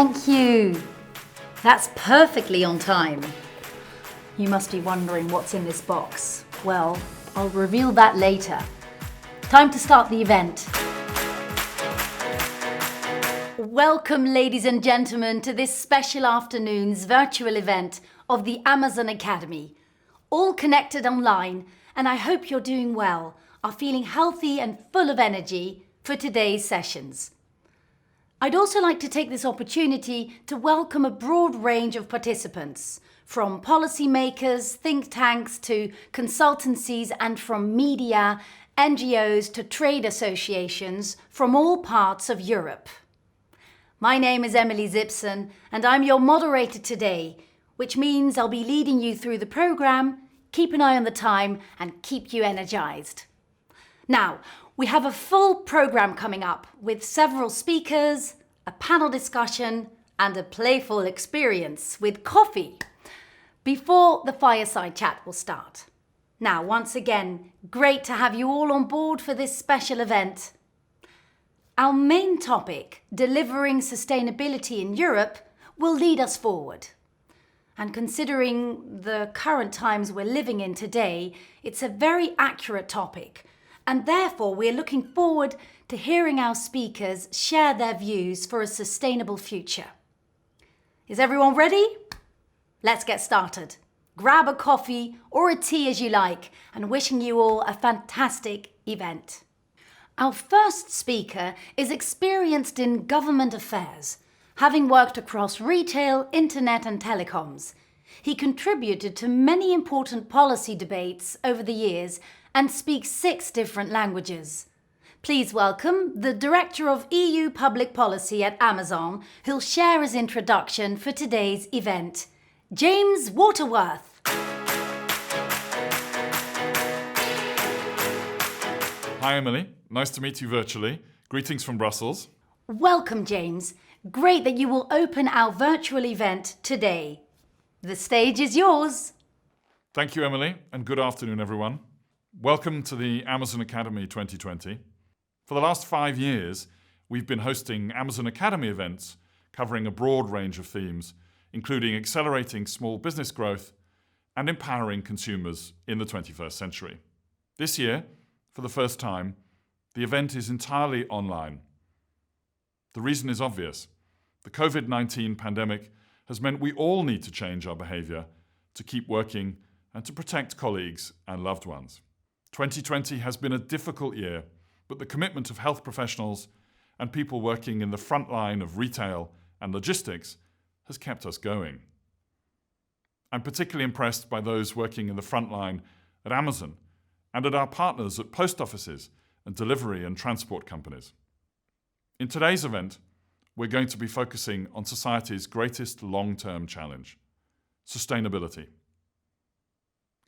Thank you. That's perfectly on time. You must be wondering what's in this box. Well, I'll reveal that later. Time to start the event. Welcome, ladies and gentlemen, to this special afternoon's virtual event of the Amazon Academy. All connected online, and I hope you're doing well, are feeling healthy and full of energy for today's sessions. I'd also like to take this opportunity to welcome a broad range of participants, from policymakers, think tanks to consultancies, and from media, NGOs to trade associations from all parts of Europe. My name is Emily Zipson, and I'm your moderator today, which means I'll be leading you through the programme, keep an eye on the time, and keep you energised. Now, we have a full programme coming up with several speakers, a panel discussion, and a playful experience with coffee before the fireside chat will start. Now, once again, great to have you all on board for this special event. Our main topic, delivering sustainability in Europe, will lead us forward. And considering the current times we're living in today, it's a very accurate topic. And therefore, we're looking forward to hearing our speakers share their views for a sustainable future. Is everyone ready? Let's get started. Grab a coffee or a tea as you like, and wishing you all a fantastic event. Our first speaker is experienced in government affairs, having worked across retail, internet and telecoms. He contributed to many important policy debates over the years and speaks 6 different languages. Please welcome the Director of EU Public Policy at Amazon, who'll share his introduction for today's event. James Waterworth. Hi Emily, nice to meet you virtually. Greetings from Brussels. Welcome, James. Great that you will open our virtual event today. The stage is yours. Thank you, Emily, and good afternoon, everyone. Welcome to the Amazon Academy 2020. For the last 5 years, we've been hosting Amazon Academy events covering a broad range of themes, including accelerating small business growth and empowering consumers in the 21st century. This year, for the first time, the event is entirely online. The reason is obvious. The COVID-19 pandemic has meant we all need to change our behaviour to keep working and to protect colleagues and loved ones. 2020 has been a difficult year, but the commitment of health professionals and people working in the front line of retail and logistics has kept us going. I'm particularly impressed by those working in the front line at Amazon and at our partners at post offices and delivery and transport companies. In today's event, we're going to be focusing on society's greatest long-term challenge: sustainability.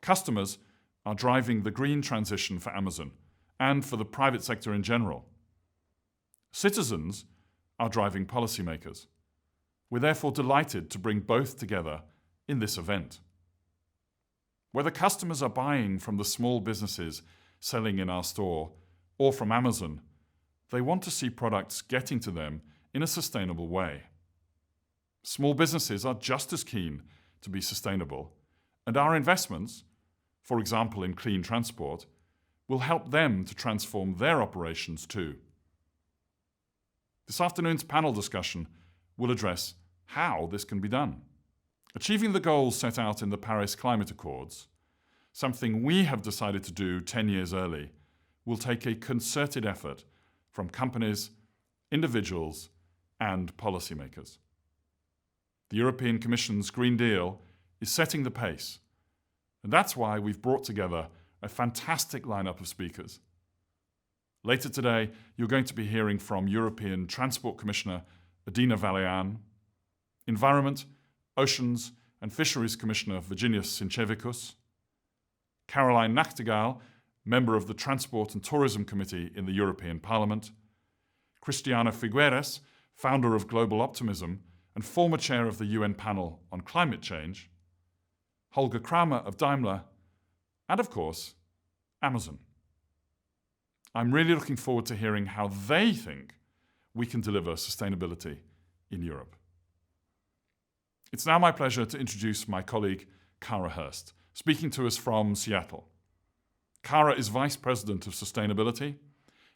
Customers are driving the green transition for Amazon and for the private sector in general. Citizens are driving policymakers. We're therefore delighted to bring both together in this event. Whether customers are buying from the small businesses selling in our store or from Amazon, they want to see products getting to them in a sustainable way. Small businesses are just as keen to be sustainable, and our investments, for example in clean transport, will help them to transform their operations too. This afternoon's panel discussion will address how this can be done. Achieving the goals set out in the Paris Climate Accords, something we have decided to do 10 years early, will take a concerted effort from companies, individuals, and policymakers. The European Commission's Green Deal is setting the pace, and that's why we've brought together a fantastic lineup of speakers. Later today, you're going to be hearing from European Transport Commissioner Adina Vălean, Environment, Oceans and Fisheries Commissioner Virginijus Sincevicius, Caroline Nachtigal, member of the Transport and Tourism Committee in the European Parliament, Cristiana Figueres, founder of Global Optimism and former chair of the UN panel on climate change, Holger Kramer of Daimler, and of course, Amazon. I'm really looking forward to hearing how they think we can deliver sustainability in Europe. It's now my pleasure to introduce my colleague, Kara Hurst, speaking to us from Seattle. Kara is Vice President of Sustainability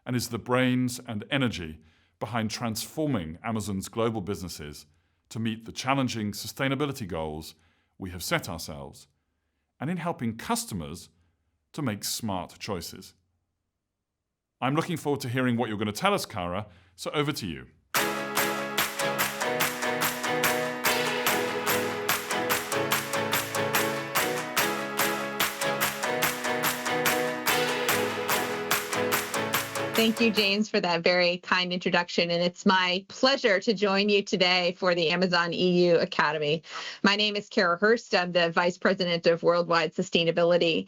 and is the brains and energy behind transforming Amazon's global businesses to meet the challenging sustainability goals we have set ourselves, and in helping customers to make smart choices. I'm looking forward to hearing what you're going to tell us, Kara, so over to you. Thank you, James, for that very kind introduction. And it's my pleasure to join you today for the Amazon EU Academy. My name is Kara Hurst. I'm the Vice President of Worldwide Sustainability.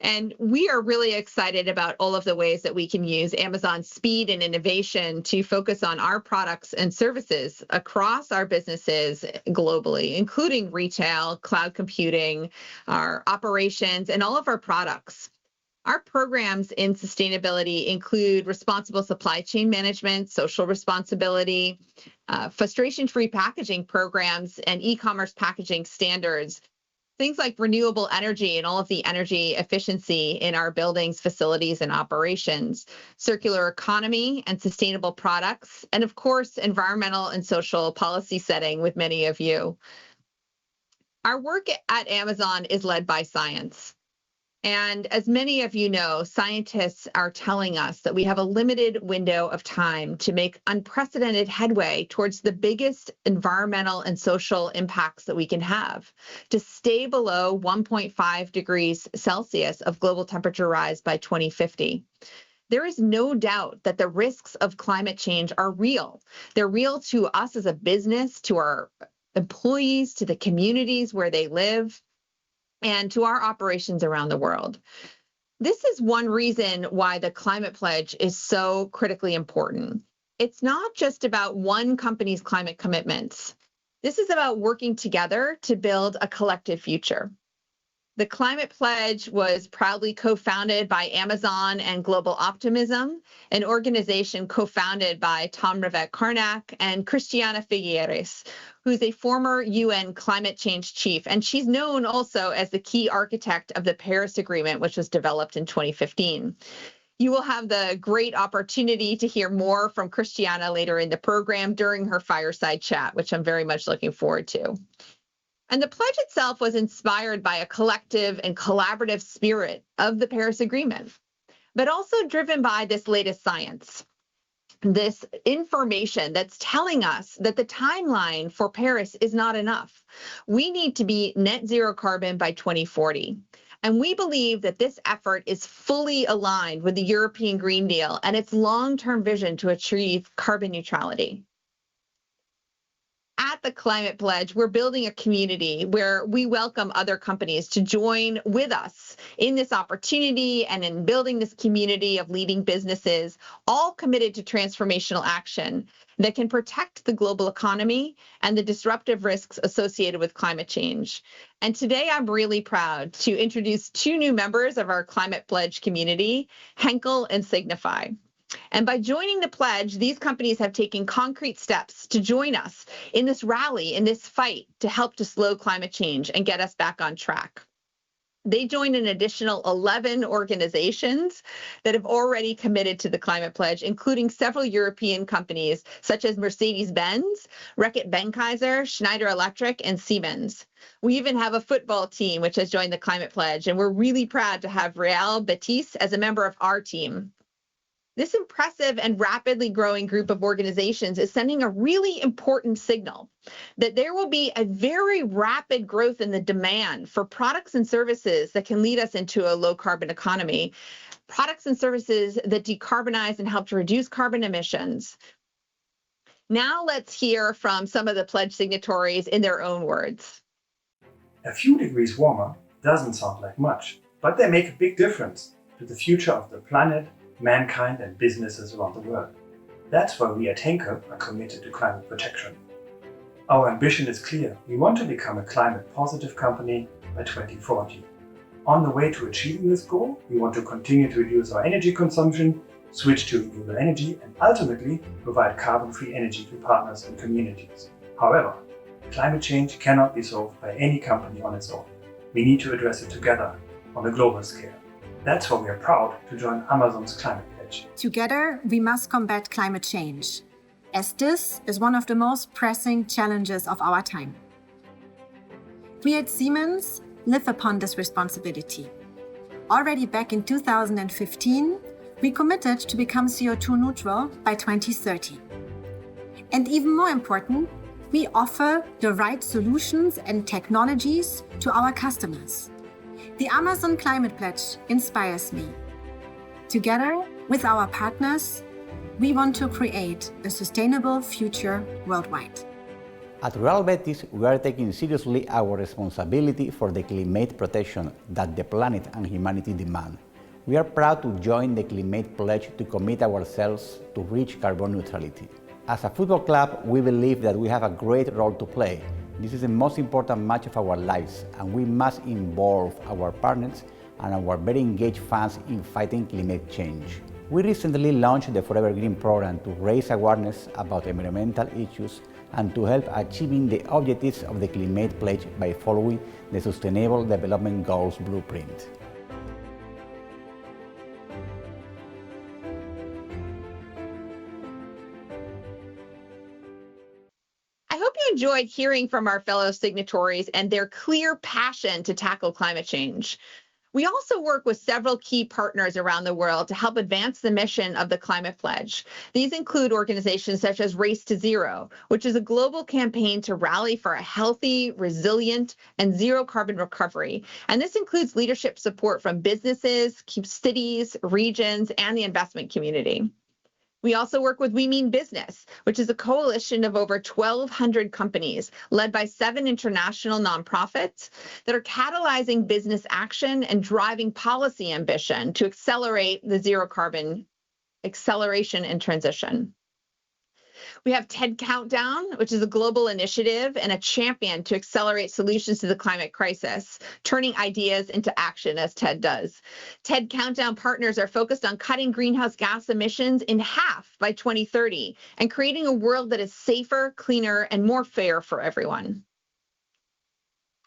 And we are really excited about all of the ways that we can use Amazon's speed and innovation to focus on our products and services across our businesses globally, including retail, cloud computing, our operations, and all of our products. Our programs in sustainability include responsible supply chain management, social responsibility, frustration-free packaging programs, and e-commerce packaging standards. Things like renewable energy and all of the energy efficiency in our buildings, facilities, and operations, circular economy and sustainable products, and of course, environmental and social policy setting with many of you. Our work at Amazon is led by science. And as many of you know, scientists are telling us that we have a limited window of time to make unprecedented headway towards the biggest environmental and social impacts that we can have, to stay below 1.5 degrees Celsius of global temperature rise by 2050. There is no doubt that the risks of climate change are real. They're real to us as a business, to our employees, to the communities where they live, and to our operations around the world. This is one reason why the Climate Pledge is so critically important. It's not just about one company's climate commitments. This is about working together to build a collective future. The Climate Pledge was proudly co-founded by Amazon and Global Optimism, an organization co-founded by Tom Rivett-Carnac and Cristiana Figueres, who's a former UN climate change chief, and she's known also as the key architect of the Paris Agreement, which was developed in 2015. You will have the great opportunity to hear more from Cristiana later in the program during her fireside chat, which I'm very much looking forward to. And the pledge itself was inspired by a collective and collaborative spirit of the Paris Agreement, but also driven by this latest science, this information that's telling us that the timeline for Paris is not enough. We need to be net zero carbon by 2040. And we believe that this effort is fully aligned with the European Green Deal and its long-term vision to achieve carbon neutrality. At the Climate Pledge, we're building a community where we welcome other companies to join with us in this opportunity and in building this community of leading businesses, all committed to transformational action that can protect the global economy and the disruptive risks associated with climate change. And today I'm really proud to introduce two new members of our Climate Pledge community, Henkel and Signify. And by joining the pledge, these companies have taken concrete steps to join us in this rally, in this fight to help to slow climate change and get us back on track. They joined an additional 11 organizations that have already committed to the Climate Pledge, including several European companies such as Mercedes-Benz, Reckitt Benckiser, Schneider Electric, and Siemens. We even have a football team which has joined the Climate Pledge, and we're really proud to have Real Betis as a member of our team. This impressive and rapidly growing group of organizations is sending a really important signal that there will be a very rapid growth in the demand for products and services that can lead us into a low carbon economy, products and services that decarbonize and help to reduce carbon emissions. Now let's hear from some of the pledge signatories in their own words. A few degrees warmer doesn't sound like much, but they make a big difference to the future of the planet, mankind and businesses around the world. That's why we at Henkel are committed to climate protection. Our ambition is clear. We want to become a climate positive company by 2040. On the way to achieving this goal, we want to continue to reduce our energy consumption, switch to renewable energy, and ultimately provide carbon-free energy to partners and communities. However, Climate change cannot be solved by any company on its own. We need to address it together on a global scale. That's why we are proud to join Amazon's Climate Pledge. Together, we must combat climate change, as this is one of the most pressing challenges of our time. We at Siemens live upon this responsibility. Already back in 2015, we committed to become CO2 neutral by 2030. And even more important, we offer the right solutions and technologies to our customers. The Amazon Climate Pledge inspires me. Together with our partners, we want to create a sustainable future worldwide. At Real Betis, we are taking seriously our responsibility for the climate protection that the planet and humanity demand. We are proud to join the Climate Pledge to commit ourselves to reach carbon neutrality. As a football club, we believe that we have a great role to play. This is the most important match of our lives, and we must involve our partners and our very engaged fans in fighting climate change. We recently launched the Forever Green program to raise awareness about environmental issues and to help achieving the objectives of the Climate Pledge by following the Sustainable Development Goals blueprint. I hope you enjoyed hearing from our fellow signatories and their clear passion to tackle climate change. We also work with several key partners around the world to help advance the mission of the Climate Pledge. These include organizations such as Race to Zero, which is a global campaign to rally for a healthy, resilient, and zero carbon recovery. And this includes leadership support from businesses, cities, regions, and the investment community. We also work with We Mean Business, which is a coalition of over 1,200 companies led by 7 international nonprofits that are catalyzing business action and driving policy ambition to accelerate the zero carbon acceleration and transition. We have TED Countdown, which is a global initiative and a champion to accelerate solutions to the climate crisis, turning ideas into action as TED does. TED Countdown partners are focused on cutting greenhouse gas emissions in half by 2030 and creating a world that is safer, cleaner, and more fair for everyone.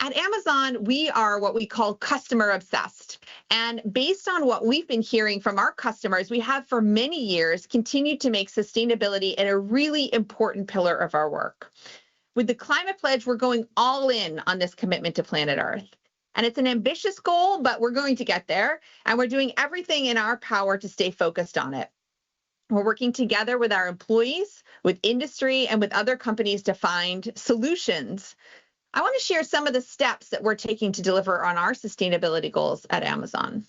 At Amazon, we are what we call customer obsessed. And based on what we've been hearing from our customers, we have for many years continued to make sustainability a really important pillar of our work. With the Climate Pledge, we're going all in on this commitment to planet Earth. And it's an ambitious goal, but we're going to get there. And we're doing everything in our power to stay focused on it. We're working together with our employees, with industry, and with other companies to find solutions. I want to share some of the steps that we're taking to deliver on our sustainability goals at Amazon.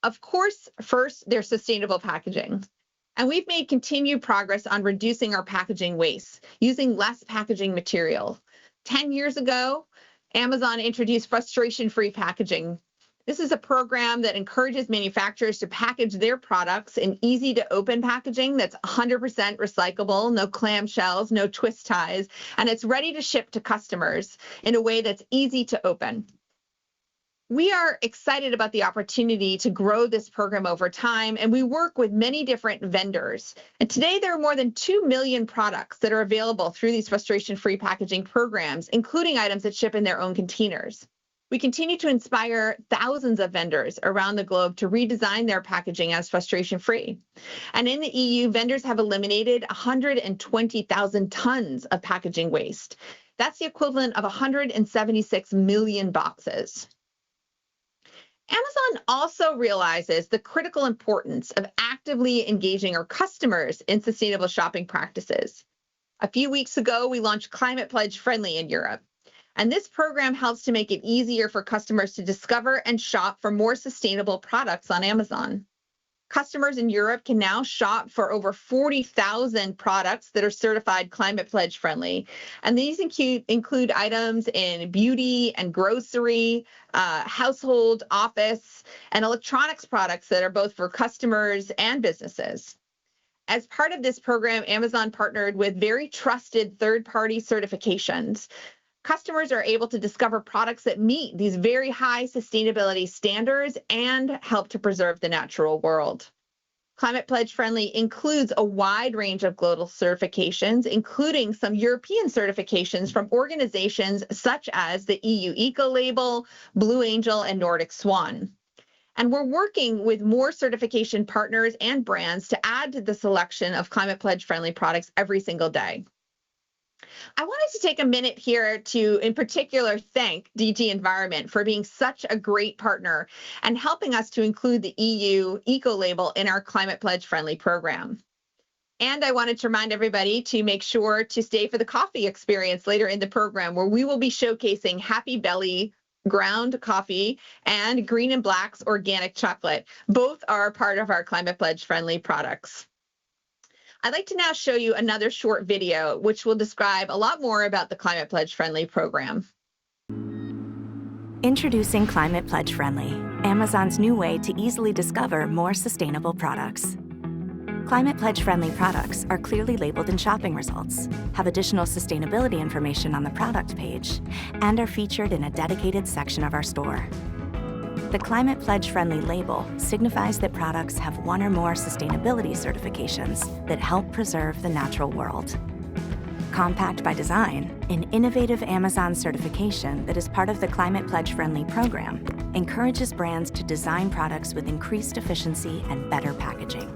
Of course, first, there's sustainable packaging. And we've made continued progress on reducing our packaging waste, using less packaging material. 10 years ago, Amazon introduced frustration-free packaging. This is a program that encourages manufacturers to package their products in easy-to-open packaging that's 100% recyclable, no clamshells, no twist ties, and it's ready to ship to customers in a way that's easy to open. We are excited about the opportunity to grow this program over time, and we work with many different vendors. And today, there are more than 2 million products that are available through these frustration-free packaging programs, including items that ship in their own containers. We continue to inspire thousands of vendors around the globe to redesign their packaging as frustration-free. And in the EU, vendors have eliminated 120,000 tons of packaging waste. That's the equivalent of 176 million boxes. Amazon also realizes the critical importance of actively engaging our customers in sustainable shopping practices. A few weeks ago, we launched Climate Pledge Friendly in Europe. And this program helps to make it easier for customers to discover and shop for more sustainable products on Amazon. Customers in Europe can now shop for over 40,000 products that are certified Climate Pledge friendly. And these include items in beauty and grocery, household, office, and electronics products that are both for customers and businesses. As part of this program, Amazon partnered with very trusted third-party certifications. Customers are able to discover products that meet these very high sustainability standards and help to preserve the natural world. Climate Pledge Friendly includes a wide range of global certifications, including some European certifications from organizations such as the EU Ecolabel, Blue Angel, and Nordic Swan. And we're working with more certification partners and brands to add to the selection of Climate Pledge Friendly products every single day. I wanted to take a minute here to, in particular, thank DG Environment for being such a great partner and helping us to include the EU Ecolabel in our Climate Pledge Friendly program. And I wanted to remind everybody to make sure to stay for the coffee experience later in the program, where we will be showcasing Happy Belly ground coffee and Green and Black's organic chocolate. Both are part of our Climate Pledge Friendly products. I'd like to now show you another short video, which will describe a lot more about the Climate Pledge Friendly program. Introducing Climate Pledge Friendly, Amazon's new way to easily discover more sustainable products. Climate Pledge Friendly products are clearly labeled in shopping results, have additional sustainability information on the product page, and are featured in a dedicated section of our store. The Climate Pledge Friendly label signifies that products have one or more sustainability certifications that help preserve the natural world. Compact by Design, an innovative Amazon certification that is part of the Climate Pledge Friendly program, encourages brands to design products with increased efficiency and better packaging.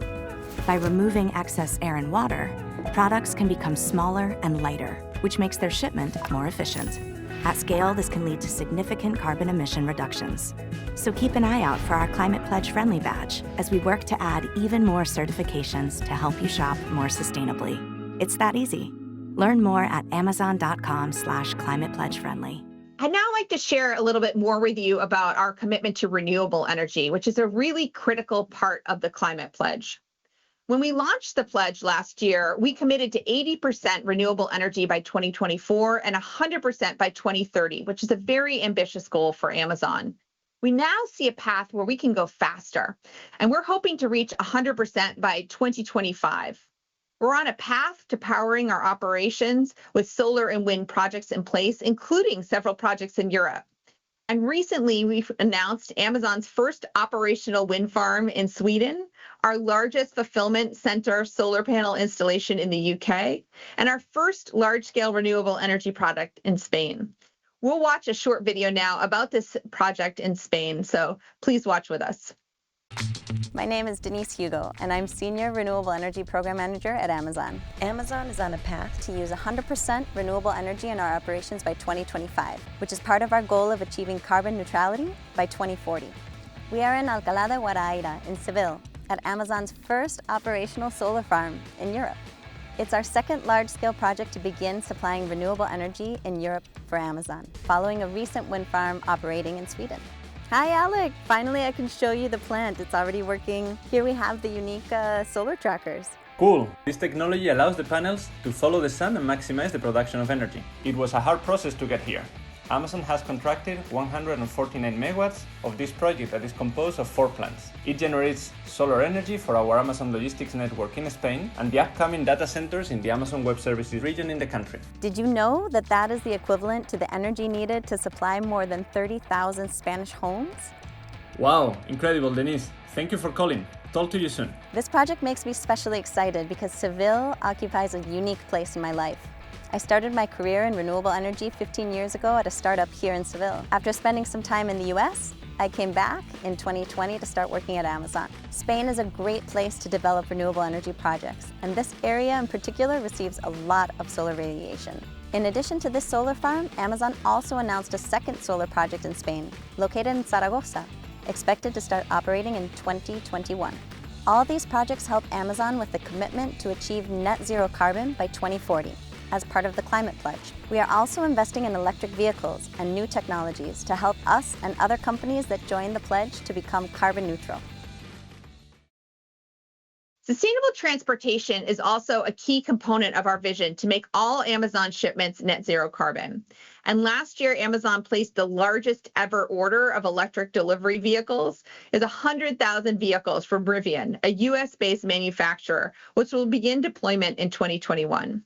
By removing excess air and water, products can become smaller and lighter, which makes their shipment more efficient. At scale, this can lead to significant carbon emission reductions. So keep an eye out for our Climate Pledge Friendly badge as we work to add even more certifications to help you shop more sustainably. It's that easy. Learn more at amazon.com/climatepledgefriendly. I'd now like to share a little bit more with you about our commitment to renewable energy, which is a really critical part of the Climate Pledge. When we launched the pledge last year, we committed to 80% renewable energy by 2024 and 100% by 2030, which is a very ambitious goal for Amazon. We now see a path where we can go faster, and we're hoping to reach 100% by 2025. We're on a path to powering our operations with solar and wind projects in place, including several projects in Europe. And recently, we've announced Amazon's first operational wind farm in Sweden, our largest fulfillment center solar panel installation in the UK, and our first large-scale renewable energy product in Spain. We'll watch a short video now about this project in Spain, so please watch with us. My name is Denise Hugo, and I'm Senior Renewable Energy Program Manager at Amazon. Amazon is on a path to use 100% renewable energy in our operations by 2025, which is part of our goal of achieving carbon neutrality by 2040. We are in Alcalá de Guadaira in Seville, at Amazon's first operational solar farm in Europe. It's our second large-scale project to begin supplying renewable energy in Europe for Amazon, following a recent wind farm operating in Sweden. Hi, Alec. Finally, I can show you the plant. It's already working. Here we have the unique solar trackers. Cool! This technology allows the panels to follow the sun and maximize the production of energy. It was a hard process to get here. Amazon has contracted 149 megawatts of this project that is composed of 4 plants. It generates solar energy for our Amazon logistics network in Spain and the upcoming data centers in the Amazon Web Services region in the country. Did you know that that is the equivalent to the energy needed to supply more than 30,000 Spanish homes? Wow, incredible, Denise. Thank you for calling. Talk to you soon. This project makes me especially excited because Seville occupies a unique place in my life. I started my career in renewable energy 15 years ago at a startup here in Seville. After spending some time in the US, I came back in 2020 to start working at Amazon. Spain is a great place to develop renewable energy projects, and this area in particular receives a lot of solar radiation. In addition to this solar farm, Amazon also announced a second solar project in Spain, located in Zaragoza, expected to start operating in 2021. All these projects help Amazon with the commitment to achieve net zero carbon by 2040. As part of the Climate Pledge. We are also investing in electric vehicles and new technologies to help us and other companies that join the pledge to become carbon neutral. Sustainable transportation is also a key component of our vision to make all Amazon shipments net zero carbon. And last year, Amazon placed the largest ever order of electric delivery vehicles, is 100,000 vehicles from Rivian, a US-based manufacturer, which will begin deployment in 2021.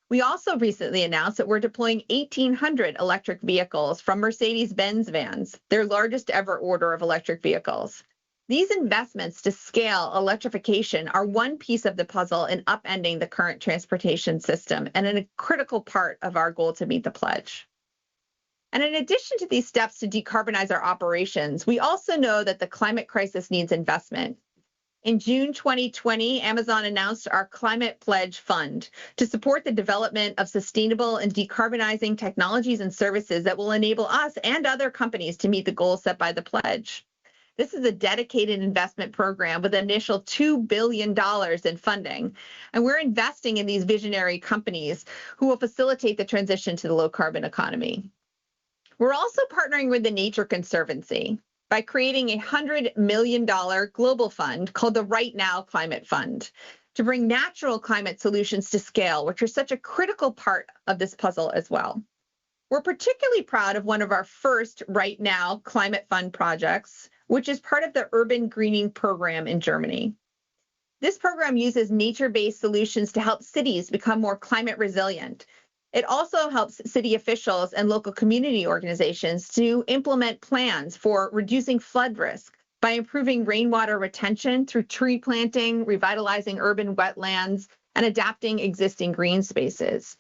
We also recently announced that we're deploying 1,800 electric vehicles from Mercedes-Benz vans, their largest ever order of electric vehicles. These investments to scale electrification are one piece of the puzzle in upending the current transportation system and a critical part of our goal to meet the pledge. And in addition to these steps to decarbonize our operations, we also know that the climate crisis needs investment. In June 2020, Amazon announced our Climate Pledge Fund to support the development of sustainable and decarbonizing technologies and services that will enable us and other companies to meet the goals set by the pledge. This is a dedicated investment program with an initial $2 billion in funding, and we're investing in these visionary companies who will facilitate the transition to the low-carbon economy. We're also partnering with the Nature Conservancy by creating a $100 million global fund called the Right Now Climate Fund to bring natural climate solutions to scale, which are such a critical part of this puzzle as well. We're particularly proud of one of our first Right Now Climate Fund projects, which is part of the Urban Greening Program in Germany. This program uses nature-based solutions to help cities become more climate resilient. It also helps city officials and local community organizations to implement plans for reducing flood risk by improving rainwater retention through tree planting, revitalizing urban wetlands, and adapting existing green spaces,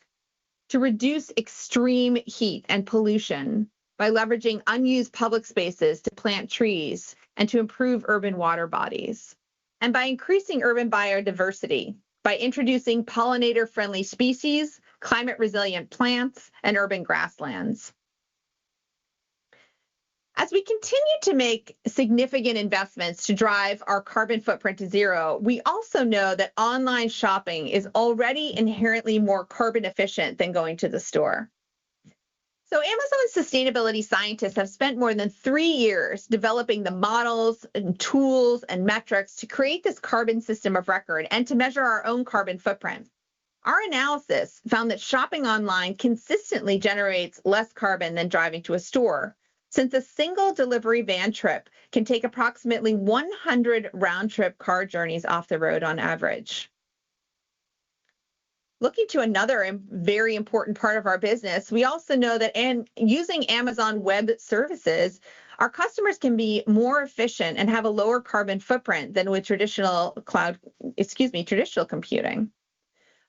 to reduce extreme heat and pollution by leveraging unused public spaces to plant trees and to improve urban water bodies, and by increasing urban biodiversity by introducing pollinator-friendly species, climate-resilient plants, and urban grasslands. As we continue to make significant investments to drive our carbon footprint to zero, we also know that online shopping is already inherently more carbon efficient than going to the store. So Amazon's sustainability scientists have spent more than 3 years developing the models and tools and metrics to create this carbon system of record and to measure our own carbon footprint. Our analysis found that shopping online consistently generates less carbon than driving to a store, since a single delivery van trip can take approximately 100 round-trip car journeys off the road on average. Looking to another very important part of our business, we also know that using Amazon Web Services, our customers can be more efficient and have a lower carbon footprint than with traditional computing.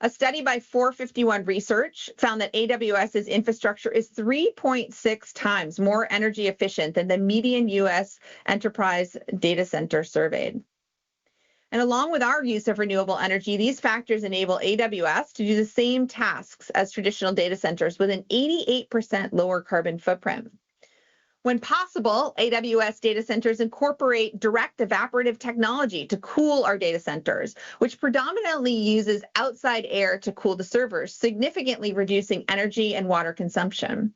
A study by 451 Research found that AWS's infrastructure is 3.6 times more energy efficient than the median US enterprise data center surveyed. And along with our use of renewable energy, these factors enable AWS to do the same tasks as traditional data centers with an 88% lower carbon footprint. When possible, AWS data centers incorporate direct evaporative technology to cool our data centers, which predominantly uses outside air to cool the servers, significantly reducing energy and water consumption.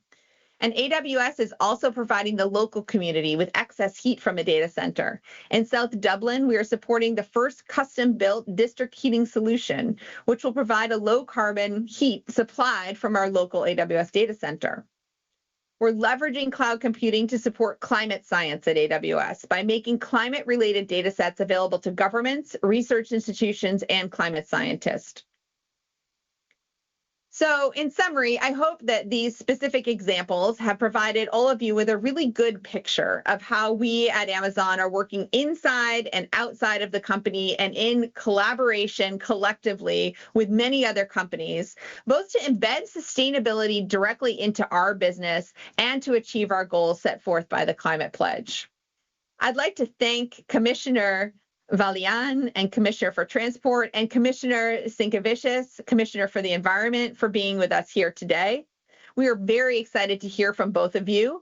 And AWS is also providing the local community with excess heat from a data center. In South Dublin, we are supporting the first custom-built district heating solution, which will provide a low-carbon heat supplied from our local AWS data center. We're leveraging cloud computing to support climate science at AWS by making climate-related data sets available to governments, research institutions, and climate scientists. So in summary, I hope that these specific examples have provided all of you with a really good picture of how we at Amazon are working inside and outside of the company and in collaboration collectively with many other companies, both to embed sustainability directly into our business and to achieve our goals set forth by the Climate Pledge. I'd like to thank Commissioner Vălean and Commissioner for Transport and Commissioner Sinkevicius, Commissioner for the Environment, for being with us here today. We are very excited to hear from both of you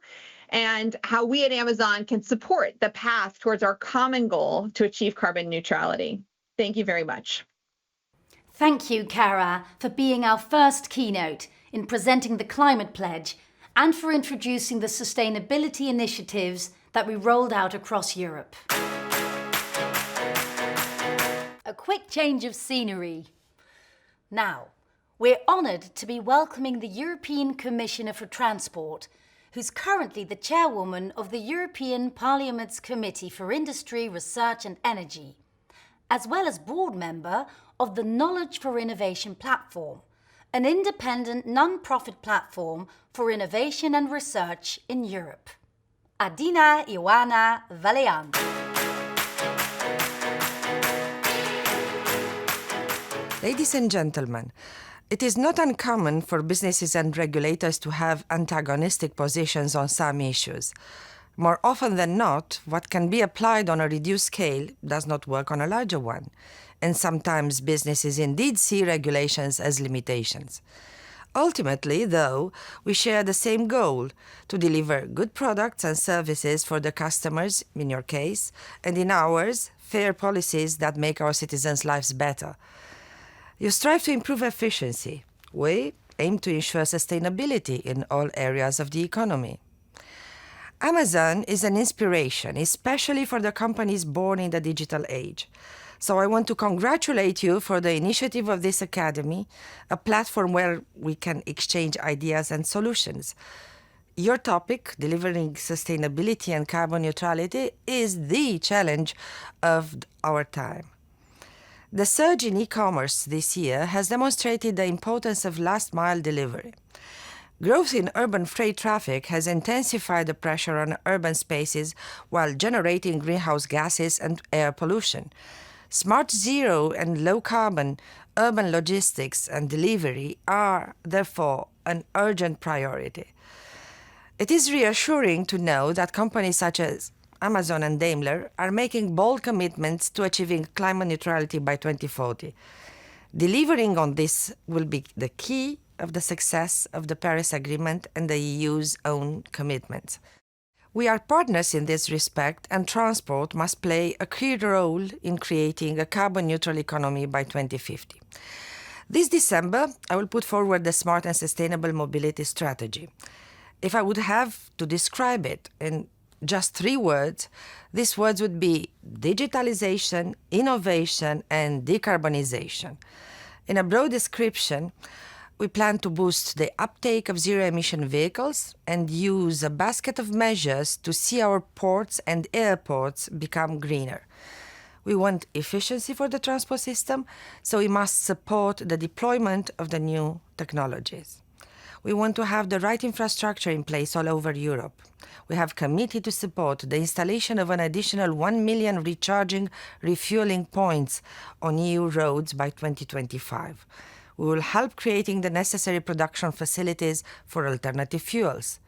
and how we at Amazon can support the path towards our common goal to achieve carbon neutrality. Thank you very much. Thank you, Cara, for being our first keynote in presenting the Climate Pledge and for introducing the sustainability initiatives that we rolled out across Europe. A quick change of scenery. Now, we're honoured to be welcoming the European Commissioner for Transport, who's currently the chairwoman of the European Parliament's Committee for Industry, Research and Energy, as well as board member of the Knowledge for Innovation platform, an independent non-profit platform for innovation and research in Europe. Adina Ioana Vălean. Ladies and gentlemen, it is not uncommon for businesses and regulators to have antagonistic positions on some issues. More often than not, what can be applied on a reduced scale does not work on a larger one, and sometimes businesses indeed see regulations as limitations. Ultimately, though, we share the same goal, to deliver good products and services for the customers, in your case, and in ours, fair policies that make our citizens' lives better. You strive to improve efficiency. We aim to ensure sustainability in all areas of the economy. Amazon is an inspiration, especially for the companies born in the digital age. So I want to congratulate you for the initiative of this academy, a platform where we can exchange ideas and solutions. Your topic, delivering sustainability and carbon neutrality, is the challenge of our time. The surge in e-commerce this year has demonstrated the importance of last-mile delivery. Growth in urban freight traffic has intensified the pressure on urban spaces while generating greenhouse gases and air pollution. Smart zero and low-carbon urban logistics and delivery are, therefore, an urgent priority. It is reassuring to know that companies such as Amazon and Daimler are making bold commitments to achieving climate neutrality by 2040. Delivering on this will be the key of the success of the Paris Agreement and the EU's own commitments. We are partners in this respect, and transport must play a key role in creating a carbon-neutral economy by 2050. This December, I will put forward the Smart and Sustainable Mobility Strategy. If I would have to describe it in just 3 words, these words would be digitalization, innovation, and decarbonization. In a broad description, we plan to boost the uptake of zero-emission vehicles and use a basket of measures to see our ports and airports become greener. We want efficiency for the transport system, so we must support the deployment of the new technologies. We want to have the right infrastructure in place all over Europe. We have committed to support the installation of an additional 1 million recharging, refueling points on EU roads by 2025. We will help creating the necessary production facilities for alternative fuels.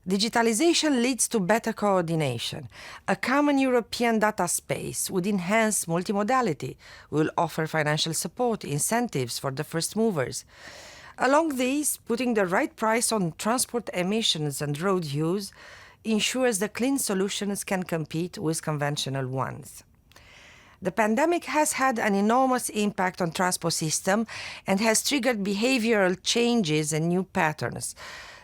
Digitalization leads to better coordination. A common European data space would enhance multimodality. We will offer financial support, incentives for the first movers. Along these, putting the right price on transport emissions and road use ensures the clean solutions can compete with conventional ones. The pandemic has had an enormous impact on the transport system and has triggered behavioral changes and new patterns.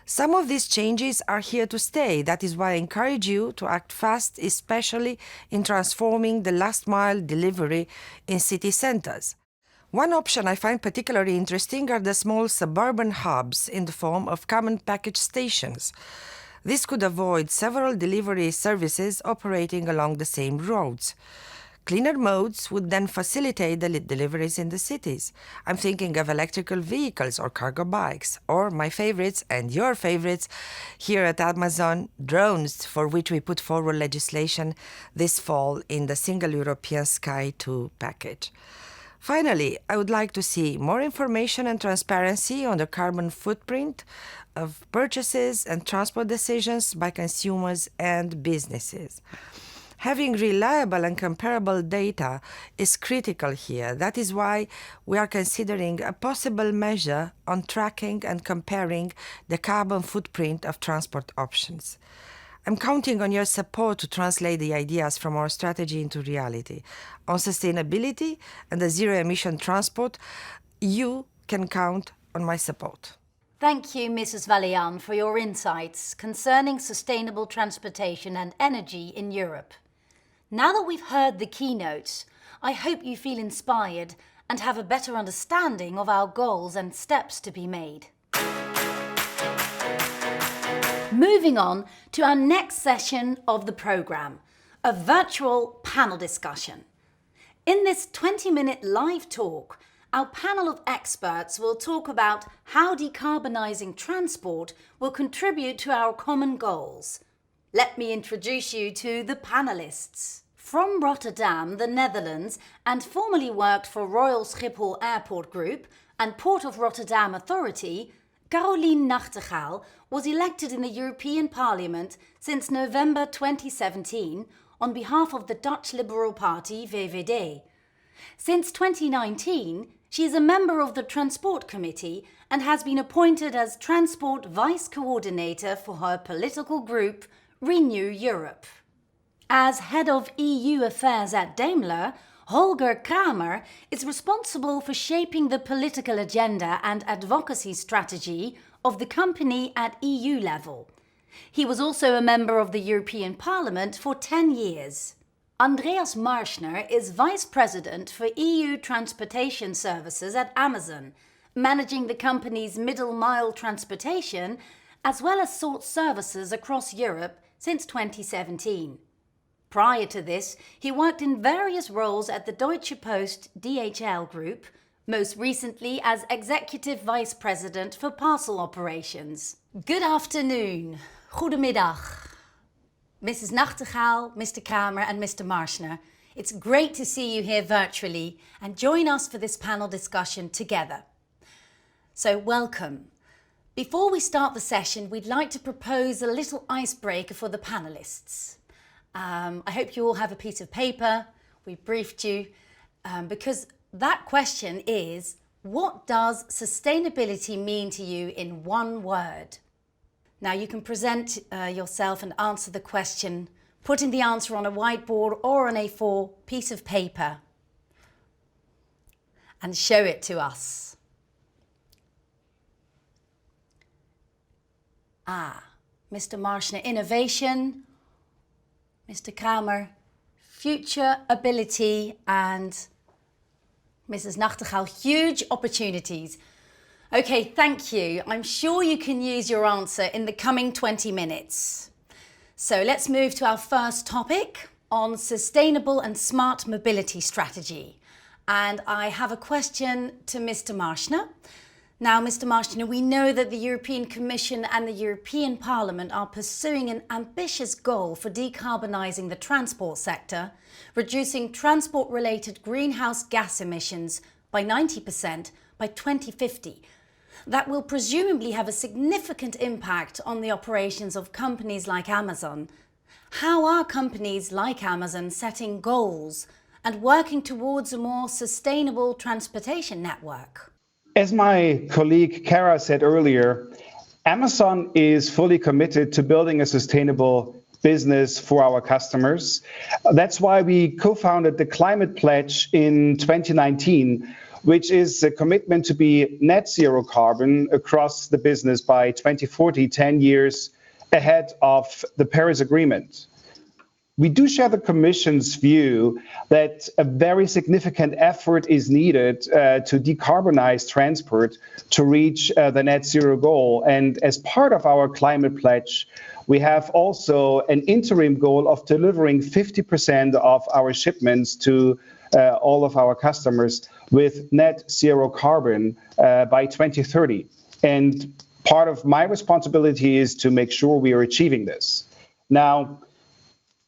Some of these changes are here to stay. That is why I encourage you to act fast, especially in transforming the last-mile delivery in city centers. One option I find particularly interesting are the small suburban hubs in the form of common package stations. This could avoid several delivery services operating along the same roads. Cleaner modes would then facilitate the deliveries in the cities. I'm thinking of electrical vehicles or cargo bikes, or my favorites and your favorites here at Amazon, drones, for which we put forward legislation this fall in the Single European Sky 2 package. Finally, I would like to see more information and transparency on the carbon footprint of purchases and transport decisions by consumers and businesses. Having reliable and comparable data is critical here. That is why we are considering a possible measure on tracking and comparing the carbon footprint of transport options. I'm counting on your support to translate the ideas from our strategy into reality. On sustainability and the zero-emission transport, you can count on my support. Thank you, Mrs. Valéan, for your insights concerning sustainable transportation and energy in Europe. Now that we've heard the keynotes, I hope you feel inspired and have a better understanding of our goals and steps to be made. Moving on to our next session of the programme, a virtual panel discussion. In this 20-minute live talk, our panel of experts will talk about how decarbonising transport will contribute to our common goals. Let me introduce you to the panellists. From Rotterdam, the Netherlands, and formerly worked for Royal Schiphol Airport Group and Port of Rotterdam Authority, Caroline Nachtegaal was elected in the European Parliament since November 2017 on behalf of the Dutch Liberal Party VVD. Since 2019, she is a member of the Transport Committee and has been appointed as Transport Vice Coordinator for her political group, Renew Europe. As head of EU affairs at Daimler, Holger Kramer is responsible for shaping the political agenda and advocacy strategy of the company at EU level. He was also a member of the European Parliament for 10 years. Andreas Marschner is Vice President for EU Transportation Services at Amazon, managing the company's middle-mile transportation as well as sort services across Europe since 2017. Prior to this, he worked in various roles at the Deutsche Post DHL Group, most recently as Executive Vice President for Parcel Operations. Good afternoon. Goedemiddag. Mrs. Nachtegaal, Mr. Kramer and Mr. Marschner, it's great to see you here virtually and join us for this panel discussion together. So welcome. Before we start the session, we'd like to propose a little icebreaker for the panelists. I hope you all have a piece of paper. We briefed you because that question is, what does sustainability mean to you in one word? Now you can present yourself and answer the question, putting the answer on a whiteboard or on A4 piece of paper and show it to us. Mr. Marschner, innovation. Mr. Kramer, future ability, and Mrs. Nachtegaal, huge opportunities. Okay, thank you. I'm sure you can use your answer in the coming 20 minutes. So let's move to our first topic on sustainable and smart mobility strategy. And I have a question to Mr. Marschner. Now, Mr. Marschner, we know that the European Commission and the European Parliament are pursuing an ambitious goal for decarbonising the transport sector, reducing transport-related greenhouse gas emissions by 90% by 2050. That will presumably have a significant impact on the operations of companies like Amazon. How are companies like Amazon setting goals and working towards a more sustainable transportation network? As my colleague Kara said earlier, Amazon is fully committed to building a sustainable business for our customers. That's why we co-founded the Climate Pledge in 2019, which is a commitment to be net zero carbon across the business by 2040, 10 years ahead of the Paris Agreement. We do share the Commission's view that a very significant effort is needed to decarbonize transport to reach the net zero goal. And as part of our climate pledge, we have also an interim goal of delivering 50% of our shipments to all of our customers with net zero carbon by 2030. And part of my responsibility is to make sure we are achieving this. Now,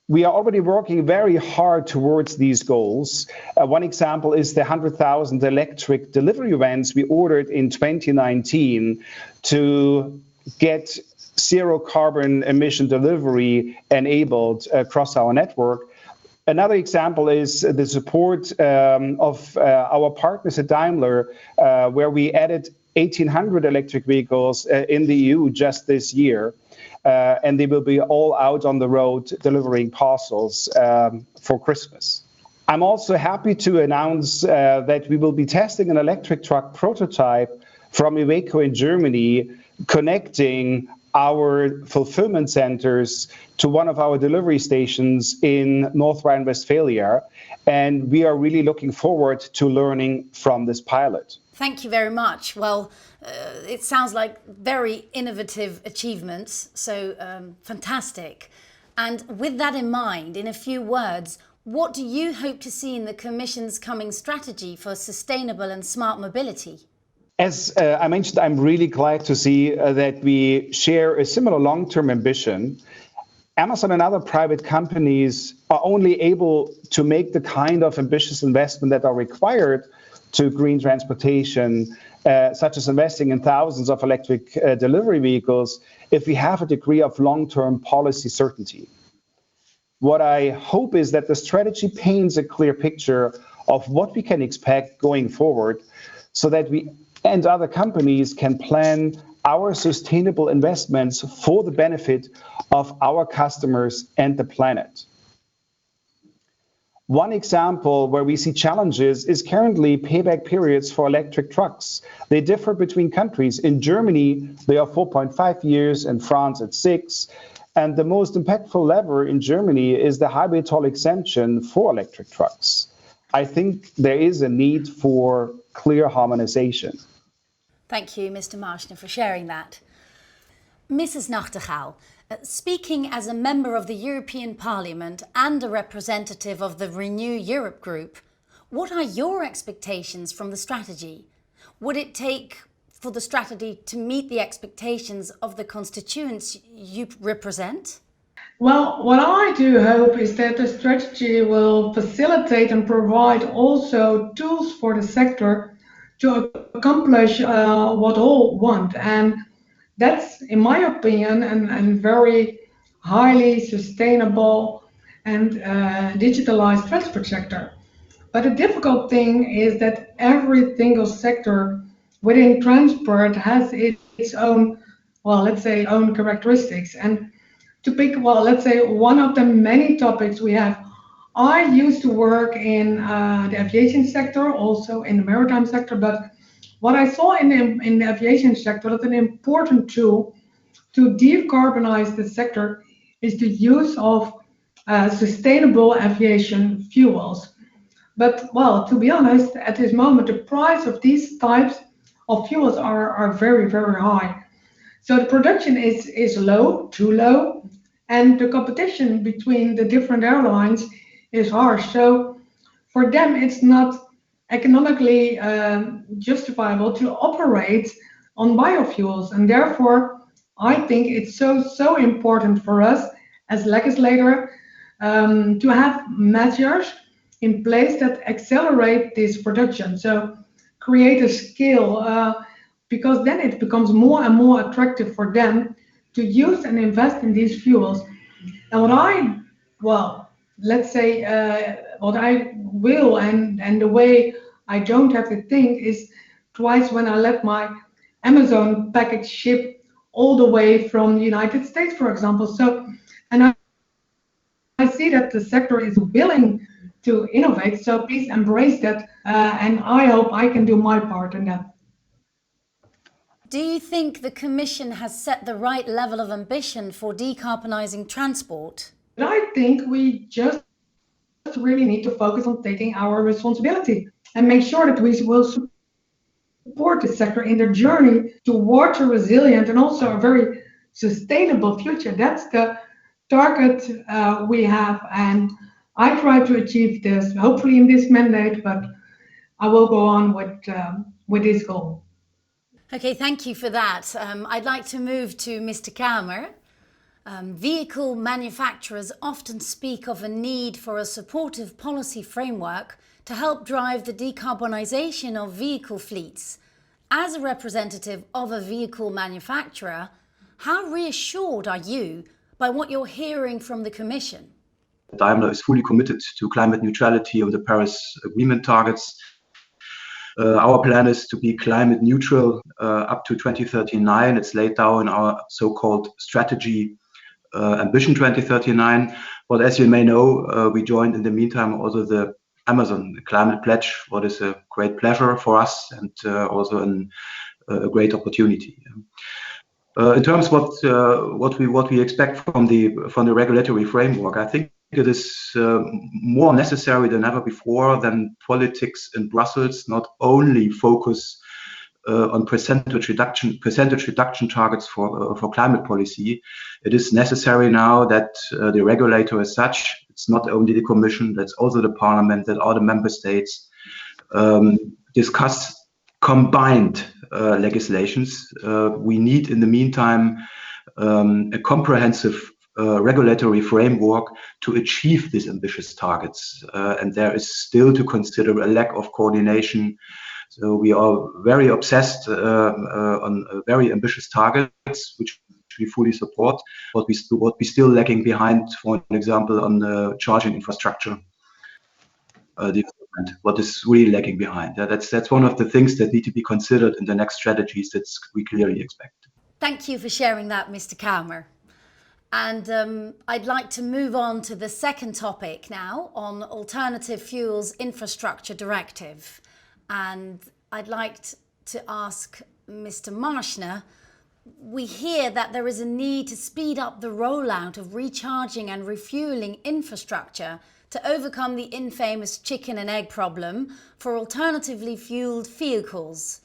we are already working very hard towards these goals. One example is the 100,000 electric delivery vans we ordered in 2019 to get zero carbon emission delivery enabled across our network. Another example is the support of our partners at Daimler, where we added 1,800 electric vehicles in the EU just this year. And they will be all out on the road delivering parcels for Christmas. I'm also happy to announce that we will be testing an electric truck prototype from Iveco in Germany, connecting our fulfillment centers to one of our delivery stations in North Rhine-Westphalia. And we are really looking forward to learning from this pilot. Thank you very much. Well, it sounds like very innovative achievements, so fantastic. And with that in mind, in a few words, what do you hope to see in the Commission's coming strategy for sustainable and smart mobility? As I mentioned, I'm really glad to see that we share a similar long-term ambition. Amazon and other private companies are only able to make the kind of ambitious investment that are required to green transportation, such as investing in thousands of electric delivery vehicles, if we have a degree of long-term policy certainty. What I hope is that the strategy paints a clear picture of what we can expect going forward, so that we and other companies can plan our sustainable investments for the benefit of our customers and the planet. One example where we see challenges is currently payback periods for electric trucks. They differ between countries. In Germany, they are 4.5 years, in France it's 6. And the most impactful lever in Germany is the highway toll exemption for electric trucks. I think there is a need for clear harmonization. Thank you, Mr. Marschner, for sharing that. Mrs. Nachtigall, speaking as a member of the European Parliament and a representative of the Renew Europe group, what are your expectations from the strategy? Would it take for the strategy to meet the expectations of the constituents you represent? Well, what I do hope is that the strategy will facilitate and provide also tools for the sector to accomplish what all want. And that's, in my opinion, and very highly sustainable and digitalized transport sector. But the difficult thing is that every single sector within transport has its own, well, let's say, own characteristics. And to pick, well, let's say, one of the many topics we have, I used to work in the aviation sector, also in the maritime sector, but what I saw in the aviation sector, that an important tool to decarbonize the sector is the use of sustainable aviation fuels. But, well, to be honest, at this moment, the price of these types of fuels are very, very high. So the production is low, too low, and the competition between the different airlines is harsh. So for them, it's not economically justifiable to operate on biofuels. And therefore, I think it's so important for us as legislator to have measures in place that accelerate this production. So create a scale, because then it becomes more and more attractive for them to use and invest in these fuels. And what I will, and the way I don't have to think is twice when I let my Amazon package ship all the way from the United States, for example. So, and I see that the sector is willing to innovate, so please embrace that, and I hope I can do my part in that. Do you think the Commission has set the right level of ambition for decarbonising transport? I think we just really need to focus on taking our responsibility and make sure that we will support the sector in their journey towards a resilient and also a very sustainable future. That's the target we have, and I try to achieve this, hopefully in this mandate, but I will go on with this goal. Okay, thank you for that. I'd like to move to Mr. Kamer. Vehicle manufacturers often speak of a need for a supportive policy framework to help drive the decarbonisation of vehicle fleets. As a representative of a vehicle manufacturer, how reassured are you by what you're hearing from the Commission? Daimler is fully committed to climate neutrality of the Paris Agreement targets. Our plan is to be climate neutral up to 2039. It's laid down in our so-called strategy Ambition 2039. But as you may know, we joined in the meantime also the Amazon Climate Pledge, what is a great pleasure for us and also a great opportunity. In terms of what we expect from the regulatory framework, I think it is more necessary than ever before than politics in Brussels not only focus on percentage reduction targets for climate policy. It is necessary now that the regulator as such, it's not only the Commission, that's also the Parliament, that all the member states discuss combined legislations. We need in the meantime a comprehensive regulatory framework to achieve these ambitious targets. And there is still to consider a lack of coordination. So we are very obsessed on very ambitious targets, which we fully support. What we still lagging behind, for example, on the charging infrastructure development. What is really lagging behind? That's one of the things that need to be considered in the next strategies that we clearly expect. Thank you for sharing that, Mr. Kalmer. And I'd like to move on to the second topic now on Alternative Fuels Infrastructure Directive. And I'd like to ask Mr. Marschner, we hear that there is a need to speed up the rollout of recharging and refueling infrastructure to overcome the infamous chicken and egg problem for alternatively fueled vehicles.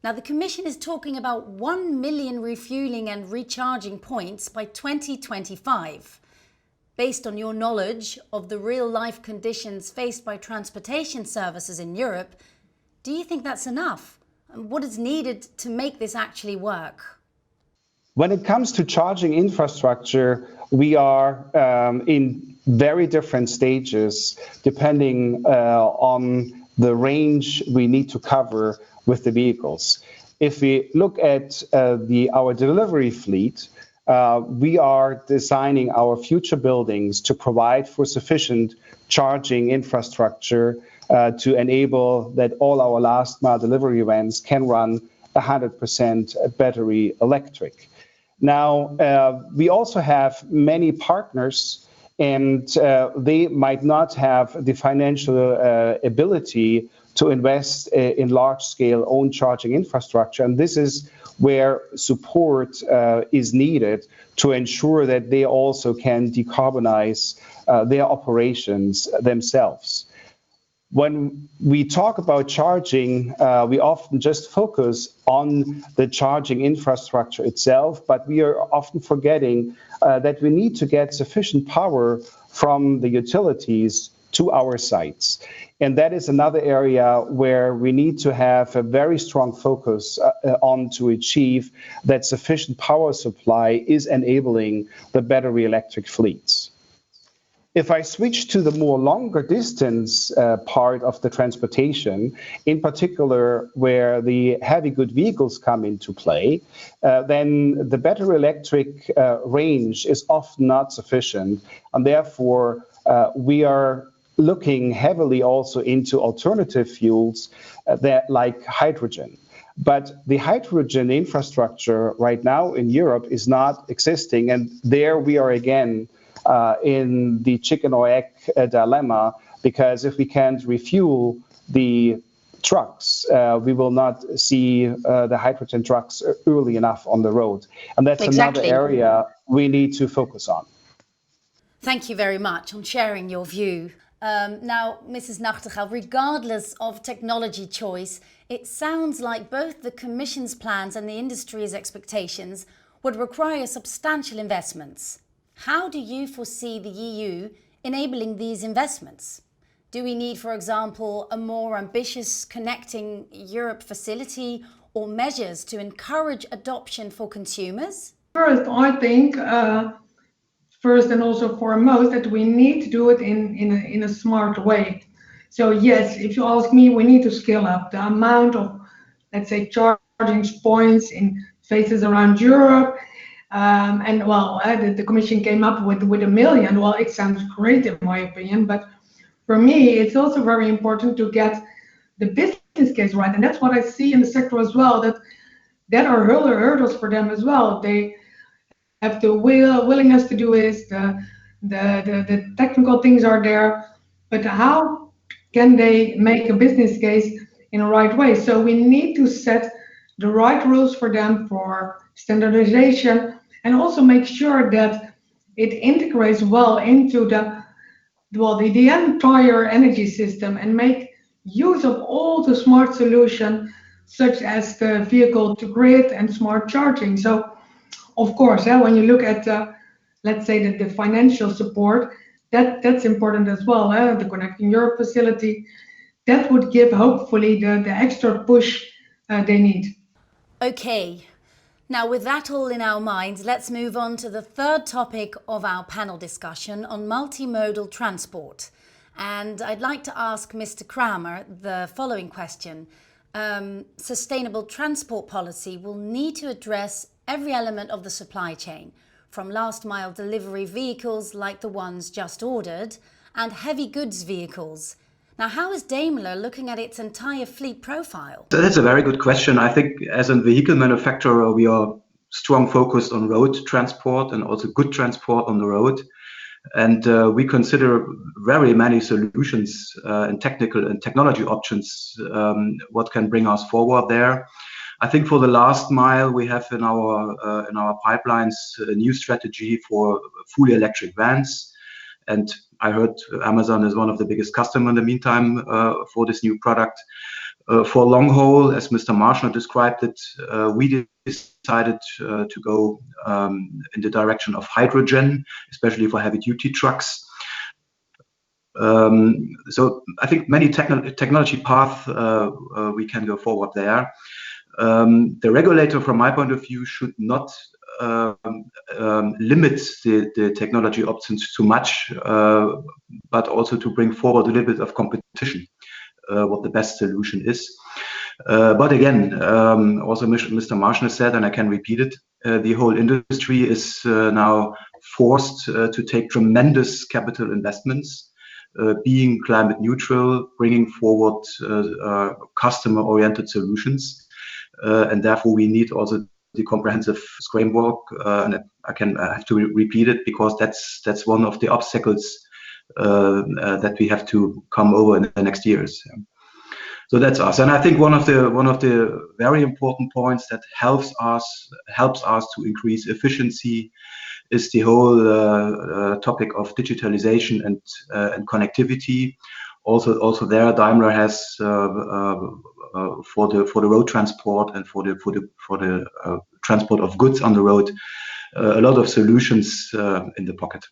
Now, the Commission is talking about 1 million refueling and recharging points by 2025. Based on your knowledge of the real-life conditions faced by transportation services in Europe, do you think that's enough? And what is needed to make this actually work? When it comes to charging infrastructure, we are in very different stages depending on the range we need to cover with the vehicles. If we look at our delivery fleet, we are designing our future buildings to provide for sufficient charging infrastructure to enable that all our last mile delivery vans can run 100% battery electric. Now, we also have many partners, and they might not have the financial ability to invest in large-scale own charging infrastructure. And this is where support is needed to ensure that they also can decarbonize their operations themselves. When we talk about charging, we often just focus on the charging infrastructure itself, but we are often forgetting that we need to get sufficient power from the utilities to our sites. And that is another area where we need to have a very strong focus on to achieve that sufficient power supply is enabling the battery electric fleets. If I switch to the more longer distance part of the transportation, in particular where the heavy good vehicles come into play, then the battery electric range is often not sufficient. And therefore, we are looking heavily also into alternative fuels that like hydrogen. But the hydrogen infrastructure right now in Europe is not existing. And there we are again in the chicken or egg dilemma, because if we can't refuel the trucks, we will not see the hydrogen trucks early enough on the road. And that's another area we need to focus on. Thank you very much on sharing your view. Now, Mrs. Nachtigall, regardless of technology choice, it sounds like both the Commission's plans and the industry's expectations would require substantial investments. How do you foresee the EU enabling these investments? Do we need, for example, a more ambitious Connecting Europe facility or measures to encourage adoption for consumers? First, I think, first and also foremost, that we need to do it in a smart way. So yes, if you ask me, we need to scale up the amount of, let's say, charging points in places around Europe. And well, the Commission came up with 1 million. Well, it sounds great in my opinion, but for me, it's also very important to get the business case right. And that's what I see in the sector as well, that are hurdles for them as well. They have the willingness to do this, the technical things are there, but how can they make a business case in a right way? So we need to set the right rules for them for standardization, and also make sure that it integrates well into the entire energy system and make use of all the smart solutions, such as the vehicle to grid and smart charging. So, of course, when you look at, let's say, the financial support, that's important as well. The Connecting Europe facility, that would give hopefully the extra push they need. Okay. Now, with that all in our minds, let's move on to the third topic of our panel discussion on multimodal transport. And I'd like to ask Mr. Kramer the following question. Sustainable transport policy will need to address every element of the supply chain, from last mile delivery vehicles like the ones just ordered and heavy goods vehicles. Now, how is Daimler looking at its entire fleet profile? So that's a very good question. I think as a vehicle manufacturer, we are strong focused on road transport and also good transport on the road. And we consider very many solutions and technical and technology options, what can bring us forward there. I think for the last mile, we have in our pipelines a new strategy for fully electric vans. And I heard Amazon is one of the biggest customers in the meantime for this new product. For long haul, as Mr. Marschner described it, we decided to go in the direction of hydrogen, especially for heavy-duty trucks. So I think many technology paths we can go forward there. The regulator, from my point of view, should not limit the technology options too much, but also to bring forward a little bit of competition, what the best solution is. But again, also Mr. Marschner said, and I can repeat it, the whole industry is now forced to take tremendous capital investments, being climate neutral, bringing forward customer-oriented solutions. And therefore, we need also the comprehensive framework. And I have to repeat it because that's one of the obstacles that we have to come over in the next years. So that's us. And I think one of the very important points that helps us to increase efficiency is the whole topic of digitalization and connectivity. Also there, Daimler has for the road transport and for the transport of goods on the road a lot of solutions in the pocket.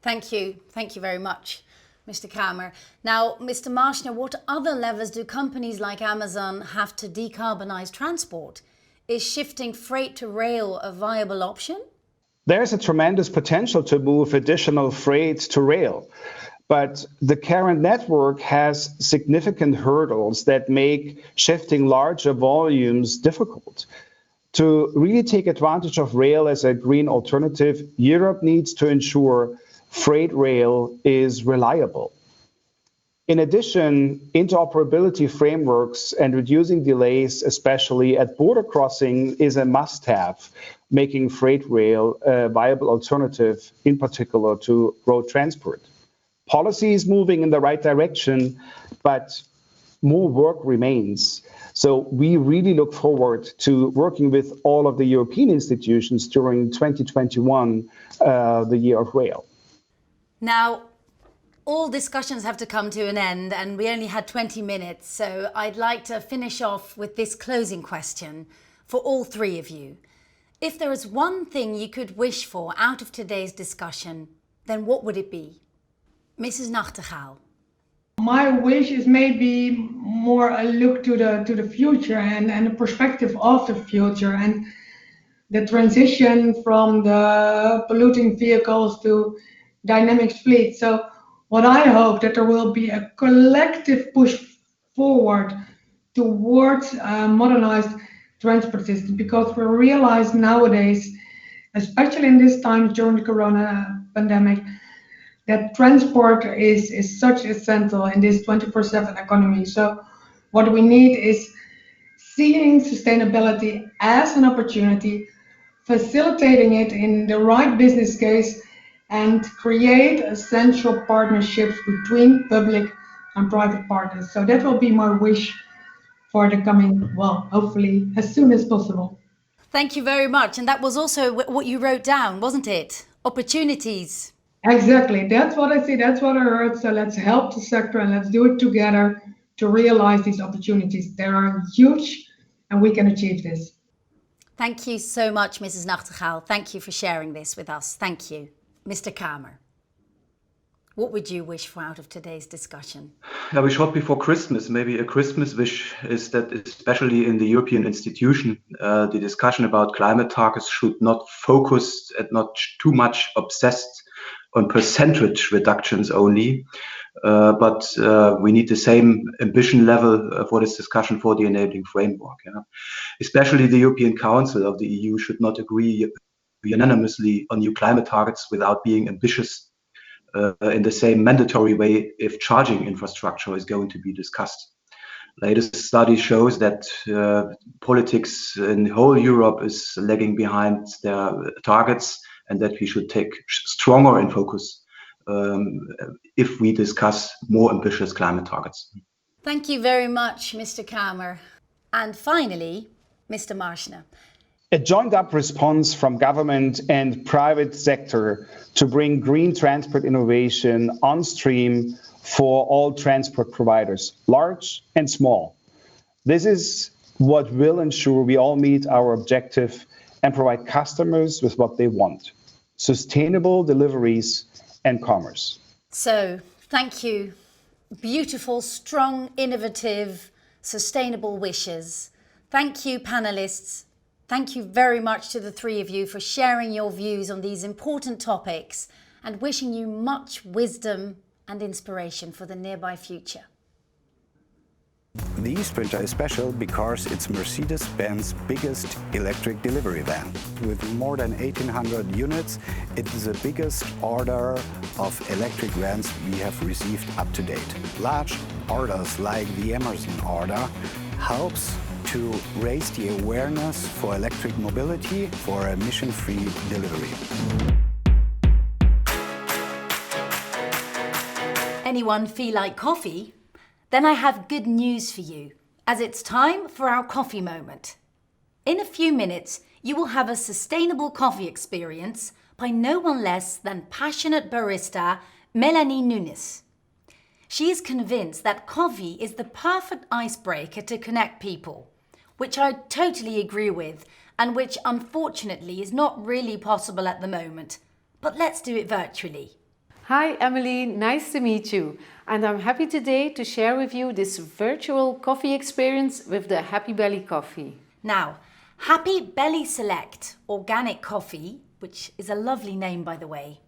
Thank you very much, Mr. Kramer. Now, Mr. Marschner, what other levers do companies like Amazon have to decarbonize transport? Is shifting freight to rail a viable option? There's a tremendous potential to move additional freight to rail, but the current network has significant hurdles that make shifting larger volumes difficult. To really take advantage of rail as a green alternative, Europe needs to ensure freight rail is reliable. In addition, interoperability frameworks and reducing delays, especially at border crossing, is a must-have, making freight rail a viable alternative, in particular to road transport. Policy is moving in the right direction, but more work remains. So we really look forward to working with all of the European institutions during 2021, the year of rail. Now, all discussions have to come to an end and we only had 20 minutes. So I'd like to finish off with this closing question for all three of you. If there is one thing you could wish for out of today's discussion, then what would it be? Mrs. Nachtigal. My wish is maybe more a look to the future and a perspective of the future and the transition from the polluting vehicles to dynamic fleet. So what I hope that there will be a collective push forward towards a modernized transport system, because we realize nowadays, especially in this time during the corona pandemic, that transport is such essential in this 24/7 economy. So what we need is seeing sustainability as an opportunity, facilitating it in the right business case, and create essential partnerships between public and private partners. So that will be my wish for the coming, well, hopefully as soon as possible. Thank you very much. And that was also what you wrote down, wasn't it? Opportunities. Exactly. That's what I see. That's what I heard. So let's help the sector and let's do it together to realize these opportunities. They are huge and we can achieve this. Thank you so much, Mrs. Nachtigal. Thank you for sharing this with us. Thank you. Mr. Kramer. What would you wish for out of today's discussion? Yeah, we short before Christmas. Maybe a Christmas wish is that, especially in the European institution, the discussion about climate targets should not focus and not too much obsessed on percentage reductions only, but we need the same ambition level for this discussion for the enabling framework. Yeah? Especially the European Council of the EU should not agree unanimously on new climate targets without being ambitious in the same mandatory way if charging infrastructure is going to be discussed. Latest study shows that politics in whole Europe is lagging behind their targets, and that we should take stronger in focus if we discuss more ambitious climate targets. Thank you very much, Mr. Kammer. And finally, Mr. Marschner. A joined-up response from government and private sector to bring green transport innovation on stream for all transport providers, large and small. This is what will ensure we all meet our objective and provide customers with what they want: sustainable deliveries and commerce. So, thank you. Beautiful, strong, innovative, sustainable wishes. Thank you, panelists. Thank you very much to the three of you for sharing your views on these important topics, and wishing you much wisdom and inspiration for the nearby future. The e-Sprinter is special because it's Mercedes-Benz biggest electric delivery van. With more than 1,800 units, it is the biggest order of electric vans we have received up to date. Large orders like the Amazon order helps to raise the awareness for electric mobility for emission-free delivery. Anyone feel like coffee? Then I have good news for you, as it's time for our coffee moment. In a few minutes, you will have a sustainable coffee experience by no one less than passionate barista Melanie Nunes. She is convinced that coffee is the perfect icebreaker to connect people, which I totally agree with, and which unfortunately is not really possible at the moment. But let's do it virtually. Hi Emily, nice to meet you. And I'm happy today to share with you this virtual coffee experience with the Happy Belly coffee. Now, Happy Belly Select Organic Coffee, which is a lovely name by the way.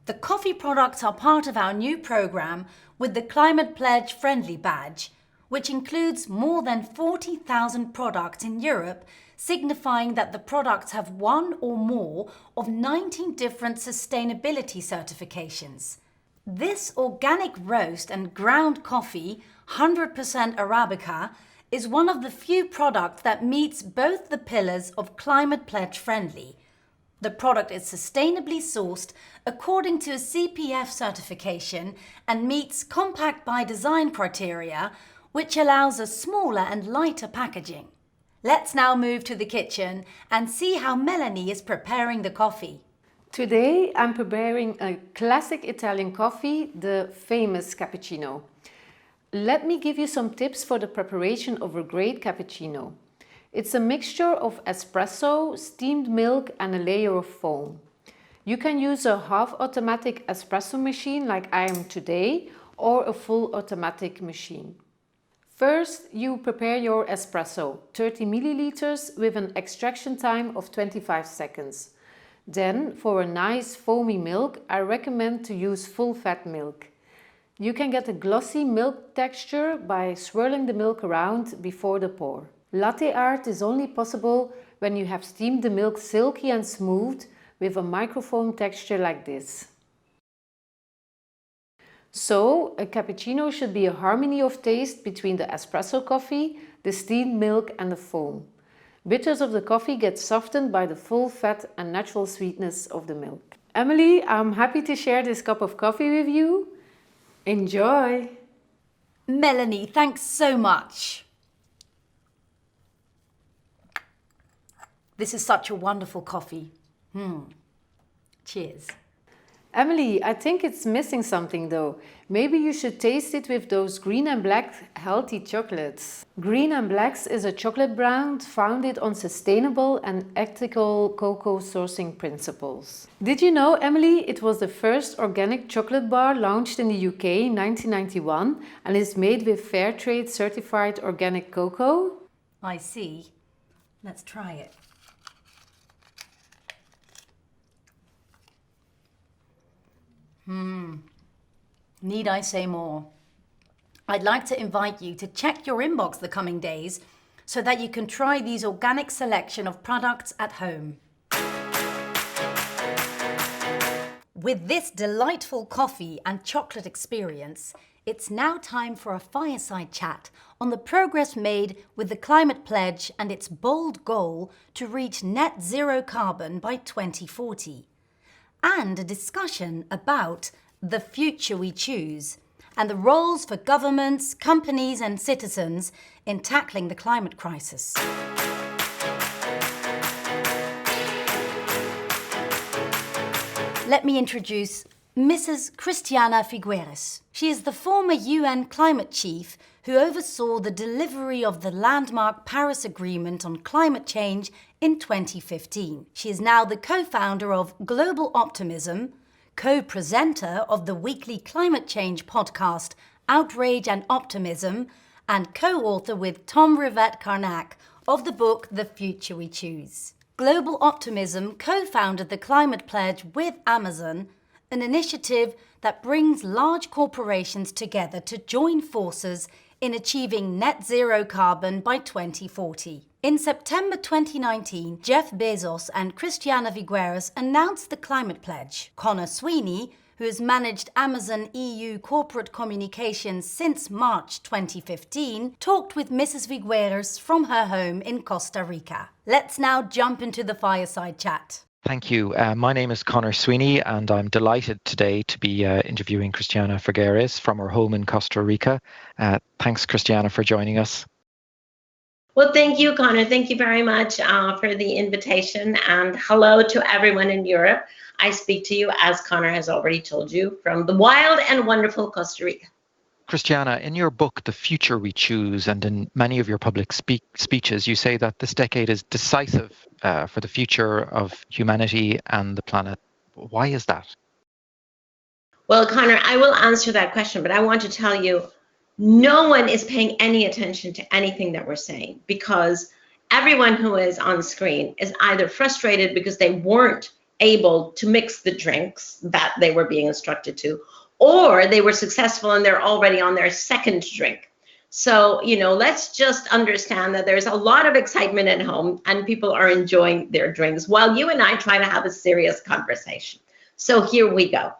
The coffee products are part of our new program with the Climate Pledge Friendly badge, which includes more than 40,000 products in Europe, signifying that the products have one or more of 19 different sustainability certifications. This organic roast and ground coffee, 100% Arabica, is one of the few products that meets both the pillars of Climate Pledge Friendly. The product is sustainably sourced according to a CPF certification and meets Compact by Design criteria, which allows a smaller and lighter packaging. Let's now move to the kitchen and see how Melanie is preparing the coffee. Today I'm preparing a classic Italian coffee, the famous cappuccino. Let me give you some tips for the preparation of a great cappuccino. It's a mixture of espresso, steamed milk and a layer of foam. You can use a half-automatic espresso machine like I am today, or a full automatic machine. First, you prepare your espresso, 30 milliliters with an extraction time of 25 seconds. Then, for a nice foamy milk, I recommend to use full-fat milk. You can get a glossy milk texture by swirling the milk around before the pour. Latte art is only possible when you have steamed the milk silky and smooth with a microfoam texture like this. So, a cappuccino should be a harmony of taste between the espresso coffee, the steamed milk and the foam. Bitters of the coffee get softened by the full fat and natural sweetness of the milk. Emily, I'm happy to share this cup of coffee with you. Enjoy! Melanie, thanks so much. This is such a wonderful coffee. Cheers. Emily, I think it's missing something though. Maybe you should taste it with those Green and Black healthy chocolates. Green and Blacks is a chocolate brand founded on sustainable and ethical cocoa sourcing principles. Did you know, Emily, it was the first organic chocolate bar launched in the UK in 1991 and is made with Fairtrade certified organic cocoa? I see. Let's try it. Need I say more? I'd like to invite you to check your inbox the coming days so that you can try these organic selection of products at home. With this delightful coffee and chocolate experience, it's now time for a fireside chat on the progress made with the Climate Pledge and its bold goal to reach net zero carbon by 2040. And a discussion about the future we choose and the roles for governments, companies and citizens in tackling the climate crisis. Let me introduce Mrs. Christiana Figueres. She is the former UN climate chief who oversaw the delivery of the landmark Paris Agreement on climate change in 2015. She is now the co-founder of Global Optimism, co-presenter of the weekly climate change podcast Outrage and Optimism, and co-author with Tom Rivett-Carnac of the book The Future We Choose. Global Optimism co-founded the Climate Pledge with Amazon, an initiative that brings large corporations together to join forces in achieving net zero carbon by 2040. In September 2019, Jeff Bezos and Christiana Figueres announced the Climate Pledge. Connor Sweeney, who has managed Amazon EU corporate communications since March 2015, talked with Mrs. Figueres from her home in Costa Rica. Let's now jump into the fireside chat. Thank you. My name is Connor Sweeney, and I'm delighted today to be interviewing Christiana Figueres from her home in Costa Rica. Thanks, Christiana, for joining us. Well, thank you, Connor. Thank you very much for the invitation, and hello to everyone in Europe. I speak to you, as Connor has already told you, from the wild and wonderful Costa Rica. Christiana, in your book, The Future We Choose, and in many of your public speeches, you say that this decade is decisive for the future of humanity and the planet. Why is that? Well, Connor, I will answer that question, but I want to tell you, no one is paying any attention to anything that we're saying, because everyone who is on screen is either frustrated because they weren't able to mix the drinks that they were being instructed to, or they were successful and they're already on their second drink. So, let's just understand that there's a lot of excitement at home and people are enjoying their drinks while you and I try to have a serious conversation. So here we go.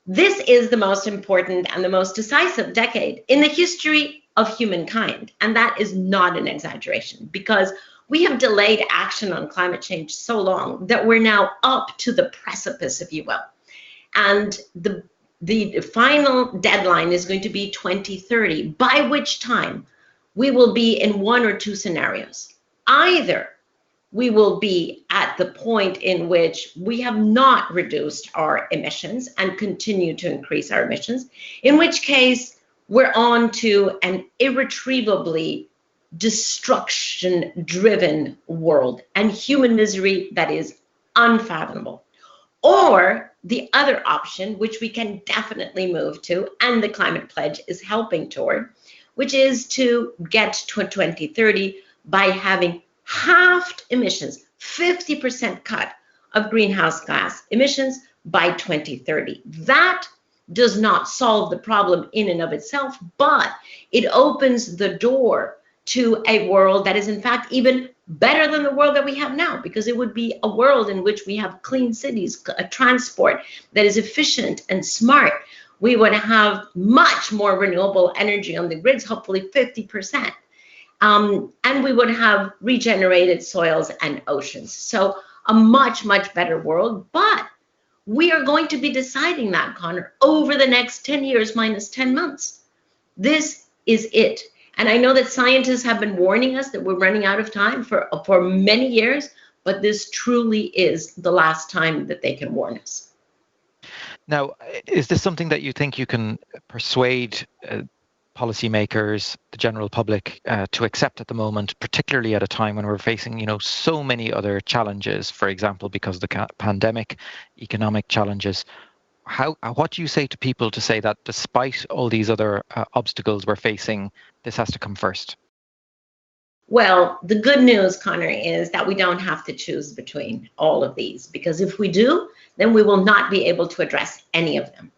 This is the most important and the most decisive decade in the history of humankind. And that is not an exaggeration, because we have delayed action on climate change so long that we're now up to the precipice, if you will. And the final deadline is going to be 2030, by which time we will be in one or two scenarios. Either we will be at the point in which we have not reduced our emissions and continue to increase our emissions, in which case we're on to an irretrievably destruction-driven world and human misery that is unfathomable. Or the other option, which we can definitely move to, and the Climate Pledge is helping toward, which is to get to 2030 by having halved emissions, 50% cut of greenhouse gas emissions by 2030. That does not solve the problem in and of itself, but it opens the door to a world that is in fact even better than the world that we have now, because it would be a world in which we have clean cities, a transport that is efficient and smart. We would have much more renewable energy on the grids, hopefully 50%. And we would have regenerated soils and oceans. So a much, much better world. But we are going to be deciding that, Connor, over the next 10 years minus 10 months. This is it. And I know that scientists have been warning us that we're running out of time for many years, but this truly is the last time that they can warn us. Now, is this something that you think you can persuade policymakers, the general public, to accept at the moment, particularly at a time when we're facing, so many other challenges, for example, because of the pandemic, economic challenges? What do you say to people to say that despite all these other obstacles we're facing, this has to come first? Well, the good news, Connor, is that we don't have to choose between all of these, because if we do, then we will not be able to address any of them.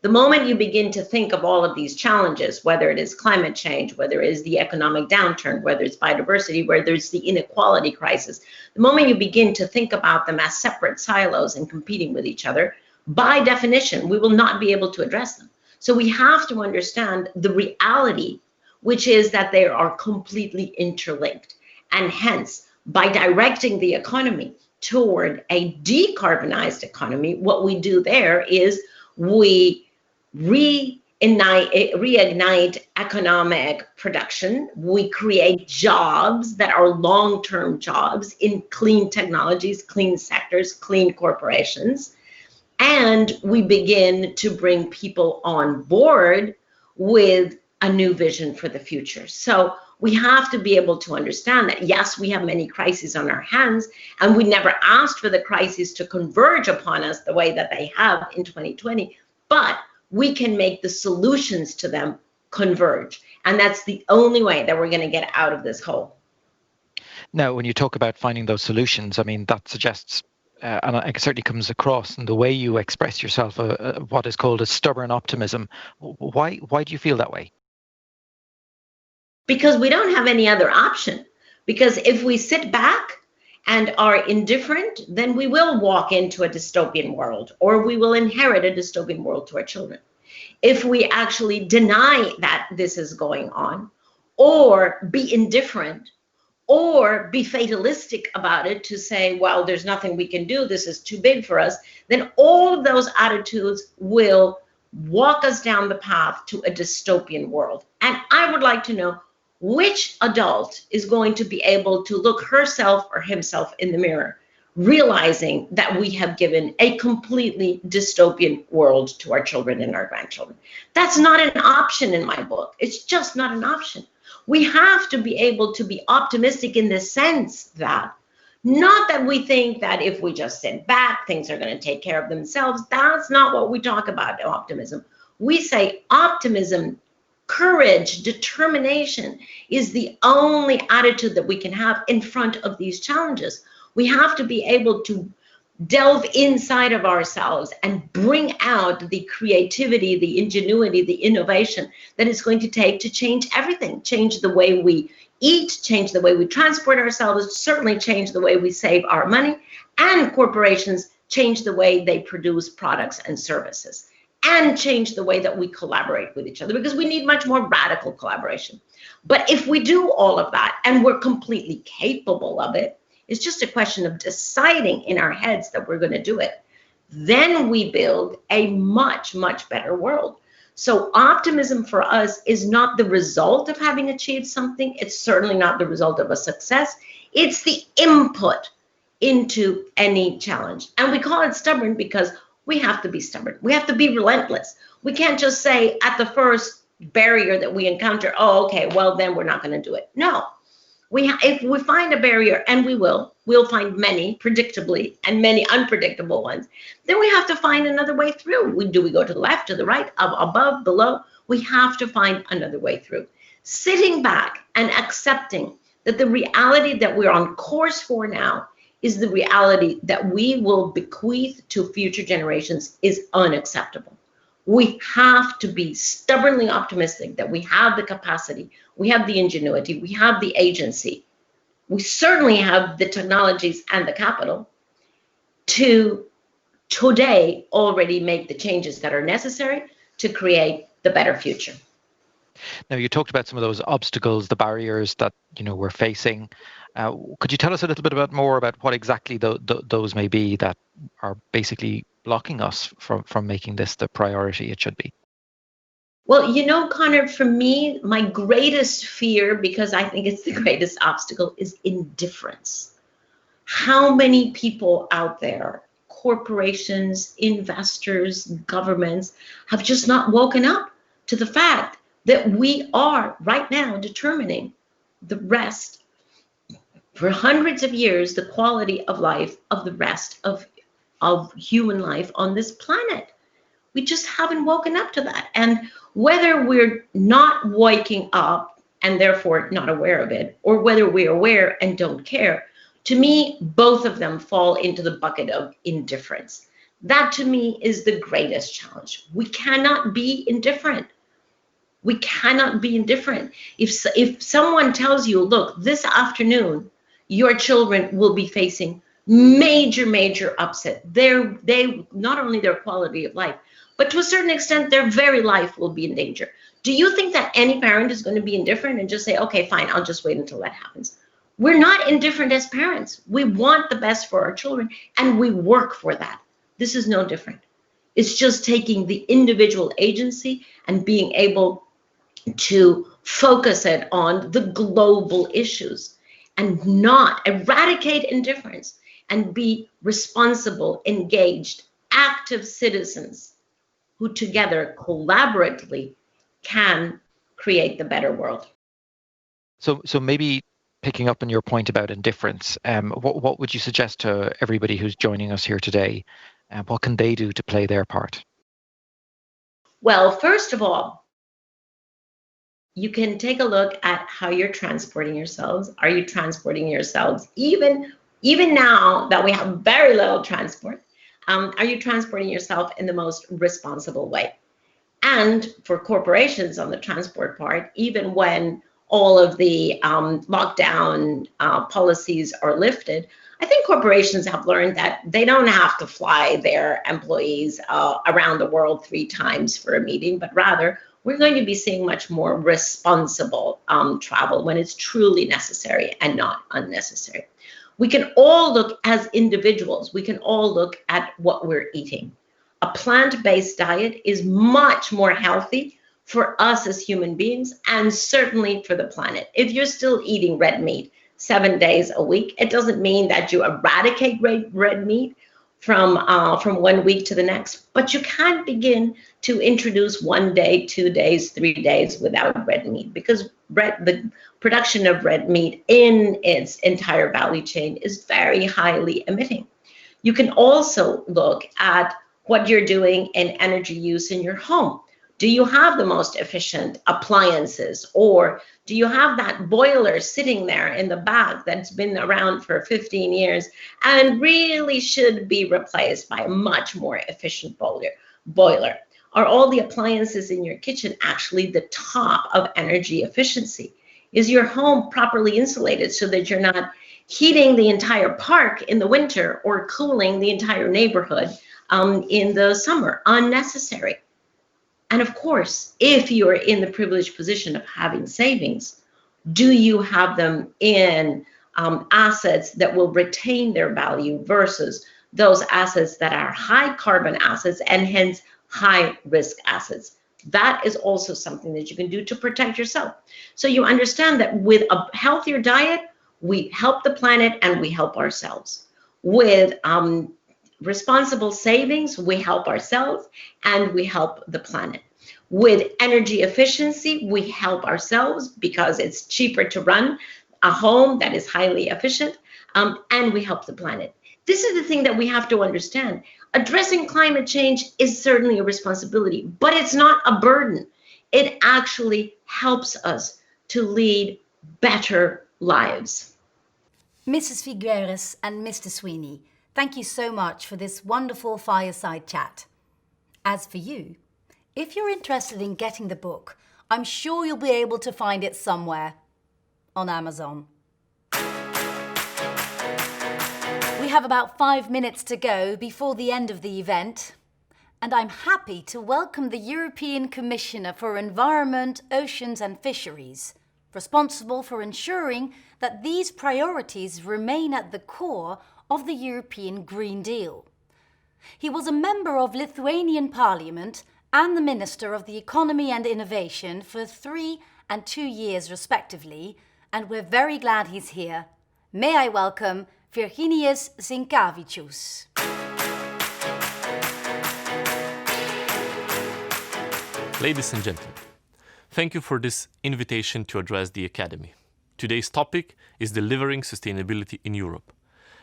The moment you begin to think of all of these challenges, whether it is climate change, whether it is the economic downturn, whether it's biodiversity, whether it's the inequality crisis, the moment you begin to think about them as separate silos and competing with each other, by definition, we will not be able to address them. So we have to understand the reality, which is that they are completely interlinked. And hence, by directing the economy toward a decarbonized economy, what we do there is we reignite economic production. We create jobs that are long-term jobs in clean technologies, clean sectors, clean corporations. And we begin to bring people on board with a new vision for the future. So we have to be able to understand that, yes, we have many crises on our hands, and we never asked for the crises to converge upon us the way that they have in 2020, but we can make the solutions to them converge. And that's the only way that we're going to get out of this hole. Now, when you talk about finding those solutions, I mean, that suggests, and it certainly comes across in the way you express yourself, what is called a stubborn optimism. Why do you feel that way? Because we don't have any other option. Because if we sit back and are indifferent, then we will walk into a dystopian world, or we will inherit a dystopian world to our children. If we actually deny that this is going on, or be indifferent, or be fatalistic about it to say, well, there's nothing we can do, this is too big for us, then all of those attitudes will walk us down the path to a dystopian world. And I would like to know, which adult is going to be able to look herself or himself in the mirror, realizing that we have given a completely dystopian world to our children and our grandchildren? That's not an option in my book. It's just not an option. We have to be able to be optimistic in the sense that, not that we think that if we just sit back, things are going to take care of themselves. That's not what we talk about, optimism. We say optimism, courage, determination is the only attitude that we can have in front of these challenges. We have to be able to delve inside of ourselves and bring out the creativity, the ingenuity, the innovation that it's going to take to change everything, change the way we eat, change the way we transport ourselves, certainly change the way we save our money, and corporations change the way they produce products and services, and change the way that we collaborate with each other, because we need much more radical collaboration. But if we do all of that, and we're completely capable of it, it's just a question of deciding in our heads that we're going to do it. Then we build a much, much better world. So optimism for us is not the result of having achieved something. It's certainly not the result of a success. It's the input into any challenge. And we call it stubborn because we have to be stubborn. We have to be relentless. We can't just say at the first barrier that we encounter, oh, okay, well, then we're not going to do it. No. If we find a barrier, and we'll find many predictably and many unpredictable ones, then we have to find another way through. Do we go to the left, to the right, above, below? We have to find another way through. Sitting back and accepting that the reality that we're on course for now is the reality that we will bequeath to future generations is unacceptable. We have to be stubbornly optimistic that we have the capacity, we have the ingenuity, we have the agency, we certainly have the technologies and the capital to today already make the changes that are necessary to create the better future. Now, you talked about some of those obstacles, the barriers that we're facing. Could you tell us a little bit more about what exactly those may be that are basically blocking us from making this the priority it should be? Well, Connor, for me, my greatest fear, because I think it's the greatest obstacle, is indifference. How many people out there corporations, investors, governments have just not woken up to the fact that we are right now determining the rest, for hundreds of years, the quality of life of the rest of human life on this planet. We just haven't woken up to that. And whether we're not waking up and therefore not aware of it, or whether we're aware and don't care, to me, both of them fall into the bucket of indifference. That to me is the greatest challenge. We cannot be indifferent. We cannot be indifferent. If someone tells you, look, this afternoon, your children will be facing major upset. They not only their quality of life, but to a certain extent, their very life will be in danger. Do you think that any parent is going to be indifferent and just say, okay, fine, I'll just wait until that happens? We're not indifferent as parents. We want the best for our children, and we work for that. This is no different. It's just taking the individual agency and being able to focus it on the global issues and not eradicate indifference and be responsible, engaged, active citizens who together collaboratively can create the better world. So maybe picking up on your point about indifference, what would you suggest to everybody who's joining us here today? What can they do to play their part? Well, first of all, you can take a look at how you're transporting yourselves. Are you transporting yourselves, even now that we have very little transport, are you transporting yourself in the most responsible way? And for corporations on the transport part, even when all of the lockdown policies are lifted, I think corporations have learned that they don't have to fly their employees around the world 3 times for a meeting, but rather we're going to be seeing much more responsible travel when it's truly necessary and not unnecessary. We can all look as individuals, we can all look at what we're eating. A plant-based diet is much more healthy for us as human beings and certainly for the planet. If you're still eating red meat 7 days a week, it doesn't mean that you eradicate red meat from 1 week to the next, but you can begin to introduce 1 day, 2 days, 3 days without red meat, because the production of red meat in its entire value chain is very highly emitting. You can also look at what you're doing in energy use in your home. Do you have the most efficient appliances, or do you have that boiler sitting there in the back that's been around for 15 years and really should be replaced by a much more efficient boiler? Are all the appliances in your kitchen actually the top of energy efficiency? Is your home properly insulated so that you're not heating the entire park in the winter or cooling the entire neighborhood in the summer? Unnecessary. And of course, if you're in the privileged position of having savings, do you have them in assets that will retain their value versus those assets that are high carbon assets and hence high risk assets? That is also something that you can do to protect yourself. So you understand that with a healthier diet, we help the planet and we help ourselves. With responsible savings, we help ourselves and we help the planet. With energy efficiency, we help ourselves because it's cheaper to run a home that is highly efficient, and we help the planet. This is the thing that we have to understand. Addressing climate change is certainly a responsibility, but it's not a burden. It actually helps us to lead better lives. Mrs. Figueres and Mr. Sweeney, thank you so much for this wonderful fireside chat. As for you, if you're interested in getting the book, I'm sure you'll be able to find it somewhere on Amazon. We have about 5 minutes to go before the end of the event, and I'm happy to welcome the European Commissioner for Environment, Oceans and Fisheries, responsible for ensuring that these priorities remain at the core of the European Green Deal. He was a member of Lithuanian Parliament and the Minister of the Economy and Innovation for 3 and 2 years respectively, and we're very glad he's here. May I welcome Virginijus Sinkevicius. Ladies and gentlemen, thank you for this invitation to address the Academy. Today's topic is delivering sustainability in Europe,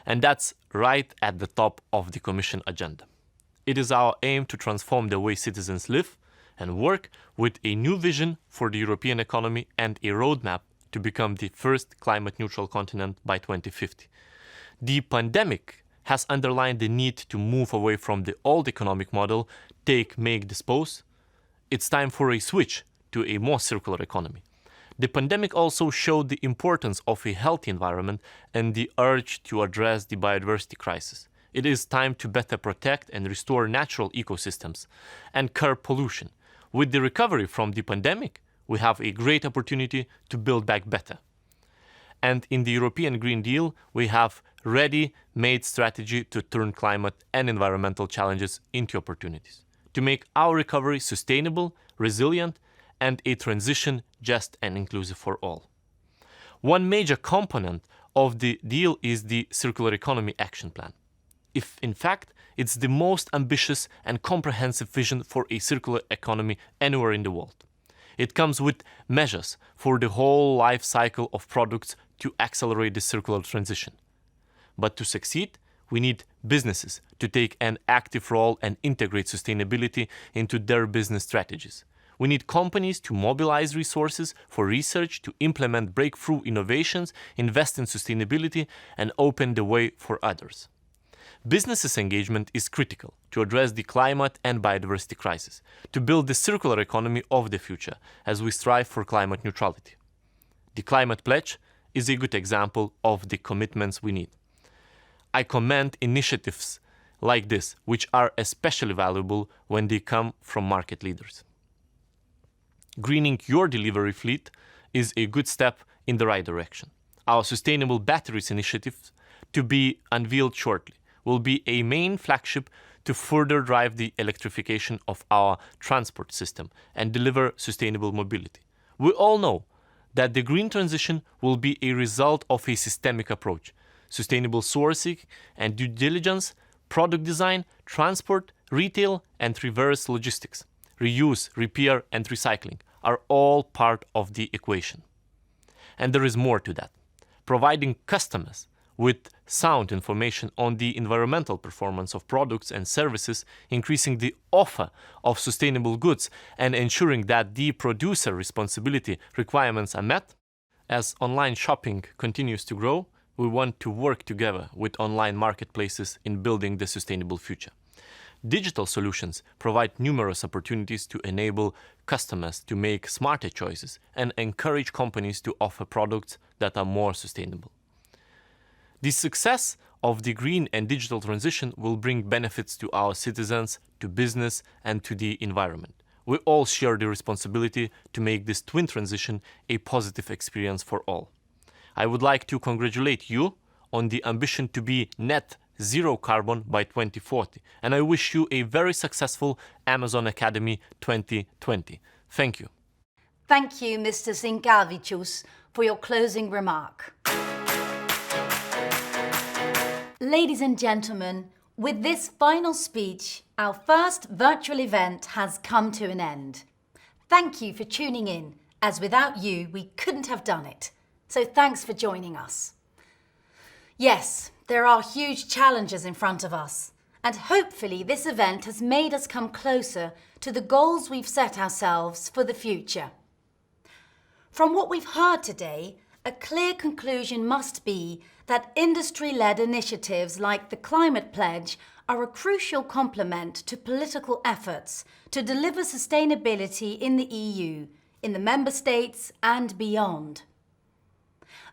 and that's right at the top of the Commission agenda. It is our aim to transform the way citizens live and work with a new vision for the European economy and a roadmap to become the first climate-neutral continent by 2050. The pandemic has underlined the need to move away from the old economic model, take, make, dispose. It's time for a switch to a more circular economy. The pandemic also showed the importance of a healthy environment and the urge to address the biodiversity crisis. It is time to better protect and restore natural ecosystems and curb pollution. With the recovery from the pandemic, we have a great opportunity to build back better. And in the European Green Deal, we have ready-made strategy to turn climate and environmental challenges into opportunities, to make our recovery sustainable, resilient, and a transition just and inclusive for all. One major component of the deal is the Circular Economy Action Plan. In fact, it's the most ambitious and comprehensive vision for a circular economy anywhere in the world. It comes with measures for the whole life cycle of products to accelerate the circular transition. But to succeed, we need businesses to take an active role and integrate sustainability into their business strategies. We need companies to mobilize resources for research, to implement breakthrough innovations, invest in sustainability, and open the way for others. Businesses' engagement is critical to address the climate and biodiversity crisis, to build the circular economy of the future as we strive for climate neutrality. The Climate Pledge is a good example of the commitments we need. I commend initiatives like this, which are especially valuable when they come from market leaders. Greening your delivery fleet is a good step in the right direction. Our Sustainable Batteries initiative, to be unveiled shortly, will be a main flagship to further drive the electrification of our transport system and deliver sustainable mobility. We all know that the green transition will be a result of a systemic approach. Sustainable sourcing and due diligence, product design, transport, retail, and reverse logistics, reuse, repair, and recycling are all part of the equation. And there is more to that. Providing customers with sound information on the environmental performance of products and services, increasing the offer of sustainable goods, and ensuring that the producer responsibility requirements are met. As online shopping continues to grow, we want to work together with online marketplaces in building the sustainable future. Digital solutions provide numerous opportunities to enable customers to make smarter choices and encourage companies to offer products that are more sustainable. The success of the green and digital transition will bring benefits to our citizens, to business, and to the environment. We all share the responsibility to make this twin transition a positive experience for all. I would like to congratulate you on the ambition to be net zero carbon by 2040, and I wish you a very successful Amazon Academy 2020. Thank you. Thank you, Mr. Sinkavicius, for your closing remark. Ladies and gentlemen, with this final speech, our first virtual event has come to an end. Thank you for tuning in, as without you, we couldn't have done it. So thanks for joining us. Yes, there are huge challenges in front of us, and hopefully this event has made us come closer to the goals we've set ourselves for the future. From what we've heard today, a clear conclusion must be that industry-led initiatives like the Climate Pledge are a crucial complement to political efforts to deliver sustainability in the EU, in the Member States and beyond.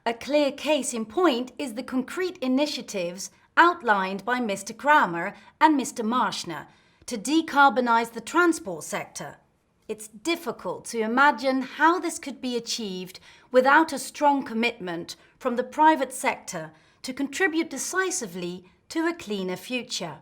A clear case in point is the concrete initiatives outlined by Mr. Kramer and Mr. Marschner to decarbonise the transport sector. It's difficult to imagine how this could be achieved without a strong commitment from the private sector to contribute decisively to a cleaner future.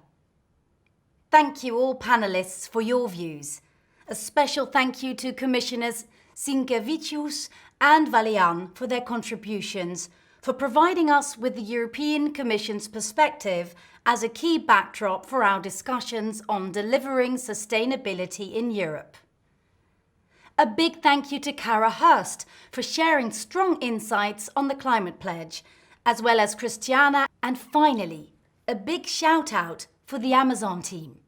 Thank you all panellists for your views. A special thank you to Commissioners Sinkevicius and Vălean for their contributions, for providing us with the European Commission's perspective as a key backdrop for our discussions on delivering sustainability in Europe. A big thank you to Kara Hurst for sharing strong insights on the Climate Pledge, as well as Christiana, and finally, a big shout out for the Amazon team,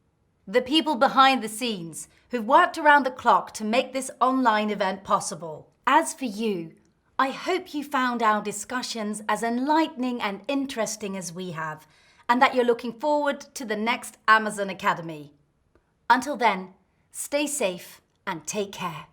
the people behind the scenes who've worked around the clock to make this online event possible. As for you, I hope you found our discussions as enlightening and interesting as we have, and that you're looking forward to the next Amazon Academy. Until then, stay safe and take care.